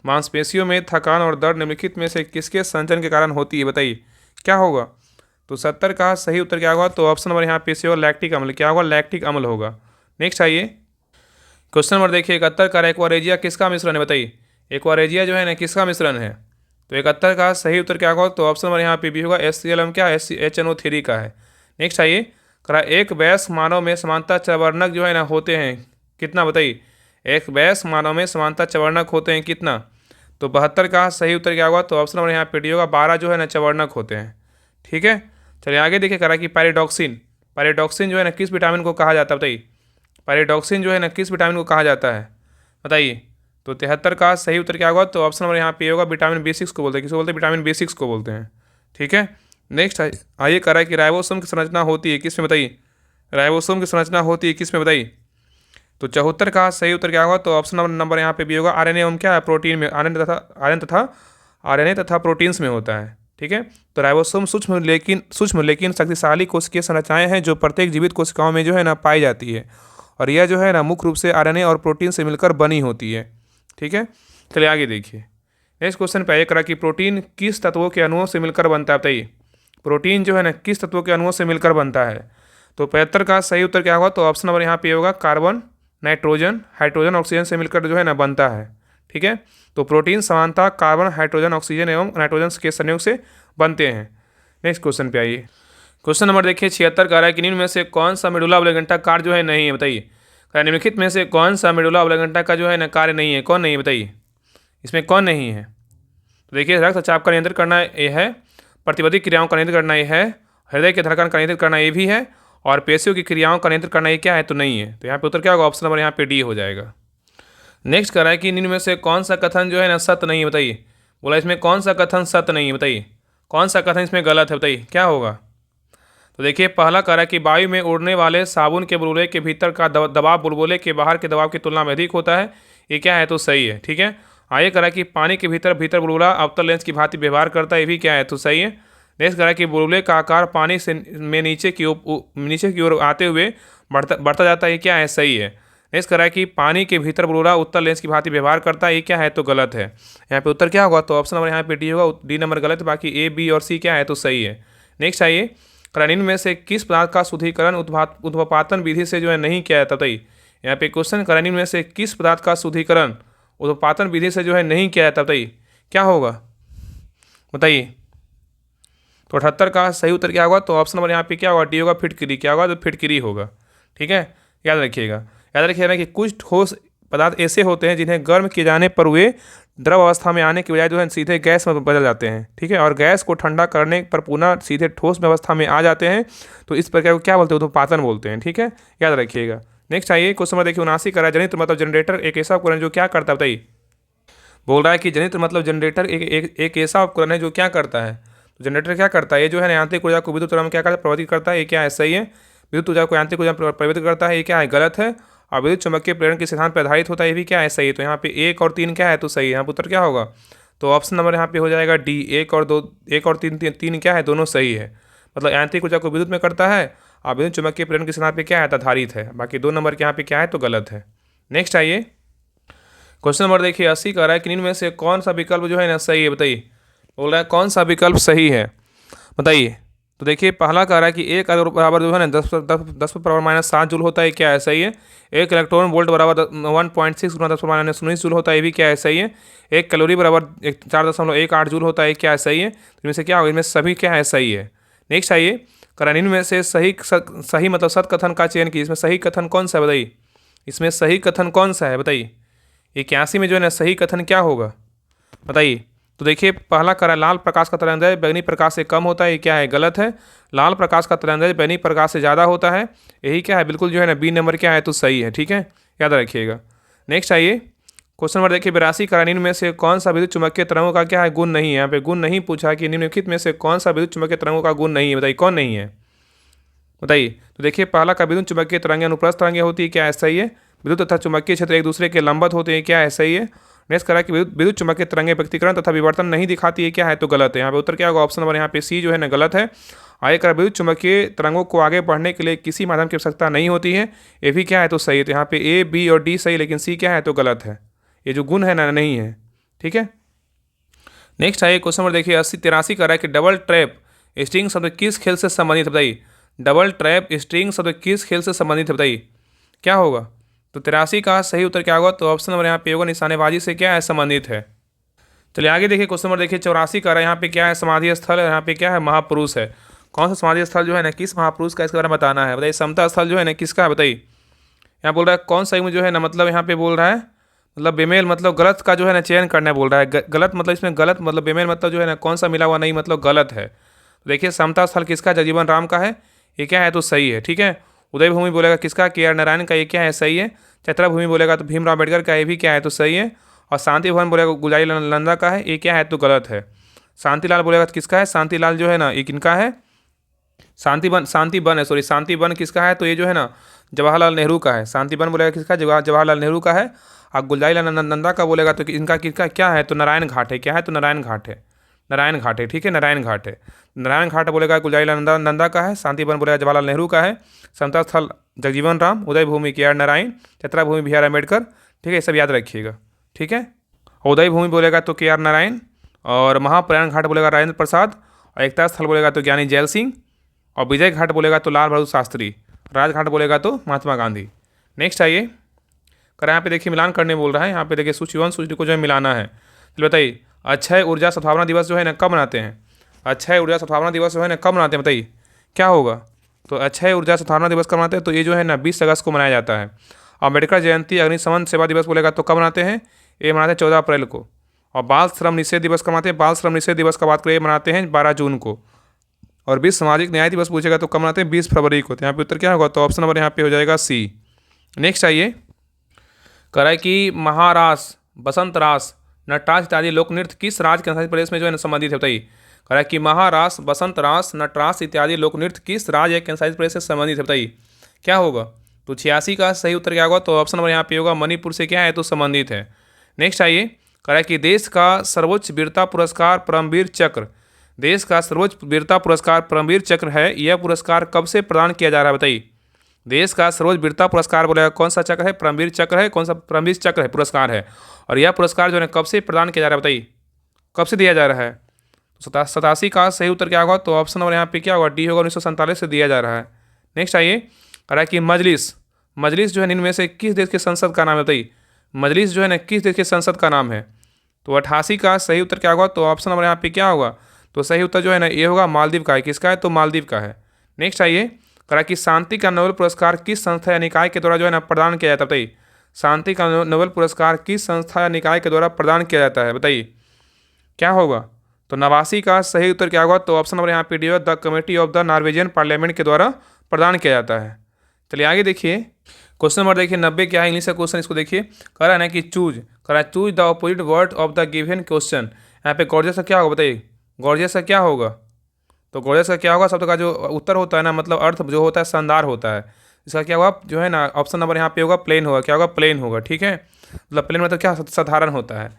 मांसपेशियों में थकान और दर्द निम्नलिखित में से किसके संचयन के कारण होती है, बताइए, क्या होगा। तो 70 का सही उत्तर क्या होगा? तो ऑप्शन नंबर यहाँ पे से होगा लैक्टिक अम्ल। क्या होगा? लैक्टिक अम्ल होगा। नेक्स्ट आइए, क्वेश्चन नंबर देखिए 71 का एक्वारेजिया किसका मिश्रण है? बताइए, एक्वारेजिया जो है ना किसका मिश्रण है? तो 71 का सही उत्तर क्या होगा? तो ऑप्शन नंबर यहाँ पे भी होगा HCl क्या HNO3 का है। नेक्स्ट आइए, करा एक वयस्क मानव में समानता चवर्णक जो है ना होते हैं कितना? बताइए, एक वयस्क मानव में समानता चवर्णक होते हैं कितना? तो 72 का सही उत्तर क्या होगा? तो ऑप्शन नंबर यहाँ पे डी होगा, 12 जो है ना चवर्णक होते हैं। ठीक है, चलिए आगे देखिए, करा कि पैराडॉक्सिन, पैराडॉक्सिन जो है ना किस विटामिन को कहा जाता है? बताइए, पैराडॉक्सिन जो है ना किस विटामिन को कहा जाता है? बताइए। तो 73 का सही उत्तर क्या होगा? तो ऑप्शन नंबर यहाँ पे होगा विटामिन B6 को बोलते हैं। किसको बोलते हैं? विटामिन B6 को बोलते हैं। ठीक है, नेक्स्ट आइए, करा कि राइबोसोम की संरचना होती है किस में? बताइए, राइबोसोम की संरचना होती है किस में? बताइए। तो 74 का सही उत्तर क्या होगा? तो ऑप्शन नंबर यहाँ पे भी होगा आरएनए एवं क्या है? प्रोटीन में, आरएनए तथा प्रोटीन्स में होता है। ठीक है, तो राइबोसोम सूक्ष्म लेकिन शक्तिशाली कोशिकीय संरचनाएं हैं जो प्रत्येक जीवित कोशिकाओं में जो है ना पाई जाती है, और यह जो है ना मुख्य रूप से आरएनए और प्रोटीन से मिलकर बनी होती है। ठीक है, चलिए आगे देखिए, नेक्स्ट क्वेश्चन पे आइए, करा कि प्रोटीन किस तत्वों के अणुओं से मिलकर बनता है? बताइए, प्रोटीन जो है ना किस तत्वों के अणुओं से मिलकर बनता है? तो 75 का सही उत्तर क्या होगा? तो ऑप्शन नंबर यहाँ पे होगा कार्बन, नाइट्रोजन, हाइड्रोजन, ऑक्सीजन से मिलकर जो है ना बनता है। ठीक है, तो प्रोटीन समानता कार्बन, हाइड्रोजन, ऑक्सीजन एवं नाइट्रोजन के संयोग से बनते हैं। नेक्स्ट क्वेश्चन पे आइए, क्वेश्चन नंबर देखिए 76 का है कि निम्न में से कौन सा मेडुला ऑब्लिगेंटा कार्य जो है नहीं है? बताइए, निम्नलिखित में से कौन सा मेडुला ऑब्लिगेंटा का जो है ना कार्य नहीं है? कौन नहीं है? बताइए, इसमें कौन नहीं है? तो देखिए, रक्तचाप का नियंत्रण करना ये है, प्रतिवर्ती क्रियाओं का नियंत्रण करना ये है, हृदय के धड़कन का नियंत्रण करना ये भी है, और पेशियों की क्रियाओं का नियंत्रण करना ये क्या है? तो नहीं है। तो यहाँ पे उत्तर क्या होगा? ऑप्शन नंबर यहाँ पे डी हो जाएगा। नेक्स्ट कर रहा है कि निम्न में से कौन सा कथन जो है ना सत्य नहीं है? बताइए, बोला इसमें कौन सा कथन सत्य नहीं है? बताइए, कौन सा कथन इसमें गलत है? बताइए क्या होगा? तो देखिए, पहला कह रहा है कि वायु में उड़ने वाले साबुन के बुलबुले के भीतर का दबाव बुलबुले के बाहर के दबाव की तुलना में अधिक होता है। ये क्या है? तो सही है। ठीक है, आगे कह रहा है कि पानी के भीतर बुलबुला अवतल लेंस की भांति व्यवहार करता है। ये भी क्या है? तो सही है। नेक्स्ट कह रहा है कि बुलबुले का आकार पानी से में नीचे की ओर आते हुए बढ़ता जाता है। ये क्या है? सही है। नेक्स्ट कह रहा है कि पानी के भीतर बुलबुला उत्तल लेंस की भांति व्यवहार करता है। ये क्या है? तो गलत है। यहाँ पे उत्तर क्या होगा? तो ऑप्शन नंबर यहाँ पे डी होगा, डी नंबर गलत है, बाकी ए, बी और सी क्या है? तो सही है। नेक्स्ट आइए, निम्न में से किस पदार्थ का शुद्धिकरण उद्वपातन विधि से जो है नहीं किया जाता? बताइए, यहाँ पे क्वेश्चन निम्न में से किस पदार्थ का शुद्धिकरण उद्वपातन विधि से जो है नहीं किया जाता? बताइए क्या होगा? बताइए। तो 78 का सही उत्तर क्या होगा? तो ऑप्शन नंबर यहाँ पे क्या होगा? डी होगा, फिटकिरी। क्या होगा? तो फिटकिरी होगा। ठीक है, याद रखिएगा कि कुछ ठोस पदार्थ ऐसे होते हैं जिन्हें गर्म किए जाने पर वे द्रव अवस्था में आने के बजाय जो है सीधे गैस में बदल जाते हैं। ठीक है, और गैस को ठंडा करने पर पुनः सीधे ठोस व्यवस्था में आ जाते हैं। तो इस प्रक्रिया को क्या बोलते हैं? उद्वपातन बोलते हैं। ठीक है, याद रखिएगा। नेक्स्ट आइए, क्वेश्चन नंबर देखिए 79 का, जनित्र मतलब जनरेटर एक ऐसा उपकरण जो क्या करता है? बताइए, बोल रहा है कि जनित्र मतलब जनरेटर एक ऐसा उपकरण है जो क्या करता है? तो जनरेटर क्या करता है? ये जो है यांत्रिक ऊर्जा को विद्युत ऊर्जा में क्या करता है? परिवर्तित करता है। ये क्या है? सही है। विद्युत ऊर्जा को यांत्रिक ऊर्जा में परिवर्तित करता है। ये क्या है? गलत है। और विद्युत चुम्बकीय प्रेरण के सिद्धांत पर आधारित होता है। ये भी क्या है? सही है। तो यहाँ पे 1 और 3 क्या है? तो सही है। यहाँ पर उत्तर क्या होगा? तो ऑप्शन नंबर यहाँ पे हो जाएगा डी। 1 और 3 क्या है? दोनों सही है। मतलब यांत्रिक ऊर्जा को विद्युत में करता है और विद्युत चुम्बकीय प्रेरण के सिद्धांत पे क्या है? आधारित है। बाकी 2 नंबर के यहाँ पे क्या है? तो गलत है। नेक्स्ट आइए, क्वेश्चन नंबर देखिए 80 का रहा है कि निम्न में से कौन सा विकल्प जो है ना सही है? बताइए, बोल रहा है कौन सा विकल्प सही है? बताइए। तो देखिए, पहला कह रहा है कि 1 बराबर जो है ना 10⁻⁷ जूल होता है। क्या है? सही है। 1 इलेक्ट्रॉन वोल्ट बराबर 1.6 × 10⁻⁹ जूल होता है। ये भी क्या है? सही है। 1 कैलोरी बराबर 4.18 जूल होता है। क्या है? सही है। तो इनमें से क्या होगा? इनमें सभी क्या है? सही है। नेक्स्ट आइए, करण में से सही मतलब सत कथन का चयन कीजिए। इसमें सही कथन कौन सा है? बताइए, इसमें सही कथन कौन सा है? बताइए, 81 में जो है ना सही कथन क्या होगा? बताइए। तो देखिए, पहला करा लाल प्रकाश का तरंगदैर्घ्य बैंगनी प्रकाश से कम होता है। ये क्या है? गलत है। लाल प्रकाश का तरंगदैर्घ्य बैंगनी प्रकाश से ज़्यादा होता है। यही क्या है? बिल्कुल जो है ना बी नंबर क्या है? तो सही है। ठीक है, याद रखिएगा। नेक्स्ट आइए, क्वेश्चन नंबर देखिए 82 का, निम्न में से कौन सा विद्युत चुम्बकीय तरंगों का क्या है? गुण नहीं है। यहाँ पे गुण नहीं पूछा कि निम्नलिखित में से कौन सा विद्युत चुम्बकीय तरंगों का गुण नहीं है। बताइए कौन नहीं है? बताइए। तो देखिए, पहला का विद्युत चुम्बकीय तरंगें अनुप्रस्थ तरंगें होती है। क्या है? सही है। विद्युत तथा चुम्बकीय क्षेत्र एक दूसरे के लंबत होते हैं। क्या है? सही है। नेक्स्ट करा कि विद्युत चुम्बकीय तरंगें व्यक्तिकरण तथा विवर्तन नहीं दिखाती है। क्या है? तो गलत है। यहाँ पे उत्तर क्या होगा? ऑप्शन नंबर यहाँ पे सी जो है ना गलत है। आगे करा विद्युत चुम्बकीय तरंगों को आगे बढ़ने के लिए किसी माध्यम की आवश्यकता नहीं होती है। ये भी क्या है? तो सही है। तो यहाँ पे ए, बी और डी सही, लेकिन सी क्या है? तो गलत है। ये जो गुण है ना नहीं है। ठीक है, नेक्स्ट आइए, क्वेश्चन नंबर देखिए 83 का है कि डबल ट्रैप स्ट्रिंग शब्द किस खेल से संबंधित है बताइए। डबल ट्रैप स्ट्रिंग शब्द किस खेल से संबंधित है बताइए, क्या होगा। तो 83 का सही उत्तर क्या होगा, तो ऑप्शन नंबर यहाँ पे होगा निशानेबाजी से क्या है, संबंधित है। चलिए आगे देखिए, क्वेश्चन नंबर देखिए 84 का, यहाँ पे क्या है, समाधि स्थल है, यहाँ पे क्या है, महापुरुष है। कौन सा समाधि स्थल जो है ना, किस महापुरुष का, इसके बारे में बताना है। बताइए समता स्थल जो है ना किसका है बताइए। यहाँ बोल रहा है कौन सा युग जो है ना, मतलब यहाँ पे बोल रहा है मतलब बेमेल मतलब गलत का जो है ना चयन करना बोल रहा है। गलत मतलब इसमें गलत मतलब बेमेल मतलब जो है ना कौन सा मिला हुआ नहीं मतलब गलत है। तो देखिए समता स्थल किसका, जगजीवन राम का है, ये क्या है तो सही है, ठीक है। उदय भूमि बोलेगा किसका, के आर नारायण का, ये क्या है सही है। चैत्रा भूमि बोलेगा तो भीमराव अम्बेडकर का, ये भी क्या है तो सही है। और शांति भवन बोलेगा गुलजारी लाल नंदा का है, ये क्या है तो गलत है। शांतिलाल बोलेगा तो किसका है, शांतिलाल जो है ना ये किनका है, शांति वन है, सॉरी शांति वन किसका है, तो ये जो है ना जवाहरलाल नेहरू का है। शांति वन बोलेगा किसका, जवाहरलाल नेहरू का है। और गुलजारी लाल नंदा का बोलेगा तो इनका किसका क्या है, तो नारायण घाट है, क्या है तो नारायण घाट है, नारायण घाट है, ठीक है, नारायण घाट है। नारायण घाट बोलेगा गुलजारी लाल नंदा का है। शांति वन बोलेगा जवाहरलाल नेहरू का है। समता स्थल Jagjivan Ram, Uday Bhumi K R Narayan, Chaitra Bhumi B R Ambedkar, ठीक है, सब याद रखिएगा, ठीक है। उदय भूमि बोलेगा तो के आर नारायण, और महाप्रयाण घाट बोलेगा राजेंद्र प्रसाद, और एकता स्थल बोलेगा तो ज्ञानी जैल सिंह, और विजय घाट बोलेगा तो लाल बहादुर शास्त्री, राजघाट बोलेगा तो महात्मा गांधी। नेक्स्ट आइए, कर यहाँ पे देखिए मिलान करने बोल रहा है। यहाँ पे देखिए सूची 1 सूची 2 को जो है मिलाना है। चलिए बताइए, अक्षय ऊर्जा सद्भावना दिवस जो है ना कब मनाते हैं। अक्षय ऊर्जा सद्भावना दिवस जो है ना कब मनाते हैं बताइए, क्या होगा। तो अक्षय ऊर्जा सद्भावना दिवस कब मनाते हैं, तो ये जो है ना 20 अगस्त को मनाया जाता है। अम्बेडकर जयंती अग्निशमन सेवा दिवस बोलेगा तो कब मनाते हैं, ये मनाते हैं 14 अप्रैल को। और बाल श्रम निषेध दिवस कब मनाते हैं, बाल श्रम निषेध दिवस का बात करें मनाते हैं 12 जून को। और 20 सामाजिक न्याय दिवस पूछेगा तो कब मनाते हैं, 20 फरवरी को। तो यहाँ पे उत्तर क्या होगा, तो ऑप्शन नंबर यहाँ पे हो जाएगा सी। नेक्स्ट आइए, करा कि महारास, बसंत रास, नटराज इत्यादि लोक नृत्य किस राज्य के केंद्रशासित प्रदेश में जो है संबंधित है बताइए। करा कि महारास, बसंत रास, नटराज इत्यादि लोक नृत्य किस राज्य के केंद्रशासित प्रदेश से संबंधित है बताइए, क्या होगा। तो 86 का सही उत्तर क्या होगा, तो ऑप्शन नंबर यहाँ पे होगा मणिपुर से क्या है तो संबंधित है। नेक्स्ट आइए, करा कि देश का सर्वोच्च वीरता पुरस्कार परमवीर चक्र, देश का सर्वोच्च वीरता पुरस्कार परमवीर चक्र है, यह पुरस्कार कब से प्रदान किया जा रहा है बताइए। देश का सर्वोच्च वीरता पुरस्कार बोलेगा कौन सा चक्र है, परमवीर चक्र है, कौन सा परमवीर चक्र है पुरस्कार है। और यह पुरस्कार जो है कब से प्रदान किया जा रहा है बताइए, कब से दिया जा रहा है। 87 का सही उत्तर क्या होगा, तो ऑप्शन नंबर यहाँ पे क्या होगा, डी होगा, 1947 से दिया जा रहा है। नेक्स्ट आइए, कह रहा है कि मजलिस, मजलिस जो है इनमें से किस देश के संसद का नाम है बताइए। मजलिस जो है ना किस देश के संसद का नाम है। तो 88 का सही उत्तर क्या होगा, तो ऑप्शन नंबर यहाँ पे क्या होगा, तो सही उत्तर जो है ना ये होगा मालदीव का है। किसका है, तो मालदीव का है। नेक्स्ट आइए, कहा कि शांति का नोबेल पुरस्कार किस संस्था या निकाय के द्वारा जो है ना प्रदान किया जाता है बताइए। शांति का नोबेल पुरस्कार किस संस्था या निकाय के द्वारा प्रदान किया जाता है बताइए, क्या होगा। तो 89 का सही उत्तर क्या होगा, तो ऑप्शन नंबर यहाँ पे डी होगा, the committee of the Norwegian parliament के द्वारा प्रदान किया जाता है। चलिए आगे देखिए, क्वेश्चन नंबर देखिए 90 क्या है, इंग्लिश का क्वेश्चन, इसको देखिए। कह रहा है ना कि चूज, कह रहा है choose the opposite word of the given question. यहाँ पे गॉर्जियस का क्या होगा बताइए, गॉर्जियस का क्या होगा। तो गॉर्जियस का क्या होगा, शब्द का जो उत्तर होता है ना मतलब अर्थ जो होता है शानदार होता है। इसका क्या होगा जो है ना ऑप्शन नंबर यहाँ पे होगा प्लेन होगा, क्या होगा प्लेन होगा, ठीक है। मतलब प्लेन मतलब क्या, साधारण होता है।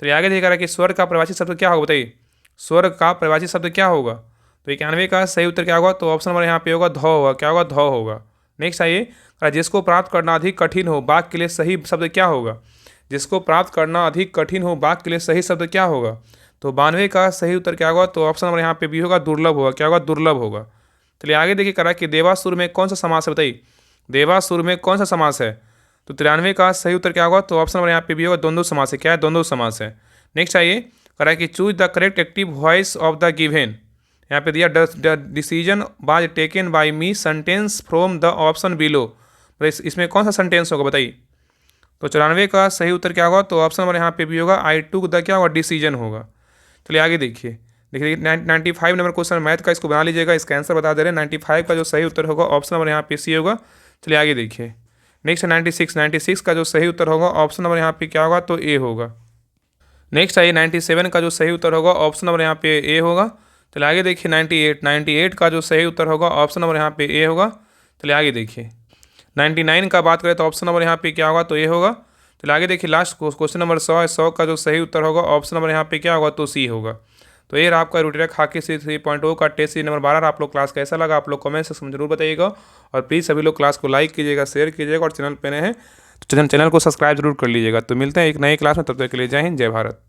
तो ये आगे देखा रहा है कि स्वर्ग का परिभाषित शब्द क्या होगा बताइए, स्वर्ग का परिभाषित शब्द क्या होगा। तो 91 का सही उत्तर क्या होगा, तो ऑप्शन नंबर यहाँ पे होगा धौ होगा, क्या होगा धौ होगा। नेक्स्ट आइए, जिसको प्राप्त करना अधिक कठिन हो वाक्य के लिए सही शब्द क्या होगा। जिसको प्राप्त करना अधिक कठिन हो वाक्य के लिए सही शब्द क्या होगा। तो 92 का सही उत्तर क्या होगा, तो ऑप्शन नंबर यहाँ पे भी होगा दुर्लभ होगा, क्या होगा दुर्लभ होगा। चलिए आगे देखिए, करा कि देवासुर में कौन सा समास है बताइए, देवासुर में कौन सा समास है। तो 93 का सही उत्तर क्या होगा, तो ऑप्शन नंबर यहाँ पे भी होगा द्वंद्व समास है, क्या है द्वंद्व समास है। नेक्स्ट आइए, करा कि choose the correct active voice of the given. यहाँ पे दिया the decision was taken by me sentence from the option below. इसमें कौन सा सेंटेंस होगा बताइए। तो 94 का सही उत्तर क्या होगा, तो ऑप्शन नंबर यहाँ पे भी होगा आई टूक द क्या होगा डिसीजन होगा। चलिए आगे देखिए, 95 नंबर क्वेश्चन मैथ का, इसको बना लीजिएगा, इसका आंसर बता दे रहे हैं। 95 का जो सही उत्तर होगा ऑप्शन नंबर यहाँ पे सी होगा। चलिए आगे देखिए, नेक्स्ट 96 का जो सही उत्तर होगा ऑप्शन नंबर यहाँ पे क्या होगा, तो ए होगा। नेक्स्ट आइए 97 का जो सही उत्तर होगा ऑप्शन नंबर यहाँ पे ए होगा। चलिए आगे देखिए 98 का जो सही उत्तर होगा ऑप्शन नंबर यहाँ पे ए होगा। चलिए आगे देखिए 99 का बात करें तो ऑप्शन नंबर यहाँ पे क्या होगा, तो ए होगा। चलिए आगे देखिए लास्ट क्वेश्चन नंबर 100 का जो सही उत्तर होगा ऑप्शन नंबर यहाँ पे क्या होगा, तो सी होगा। तो ये रहा आपका रूटेरिया खाकी सीरीज 3.0 का टेस्ट सीरीज नंबर 12। आप लोग क्लास कैसा लगा आप लोग कमेंट सेक्शन में जरूर बताइएगा। और प्लीज़ सभी लोग क्लास को लाइक कीजिएगा, शेयर कीजिएगा, और चैनल पे नए हैं तो चैनल को सब्सक्राइब जरूर कर लीजिएगा। तो मिलते हैं एक नई क्लास में, तब तक के लिए जय हिंद जय भारत।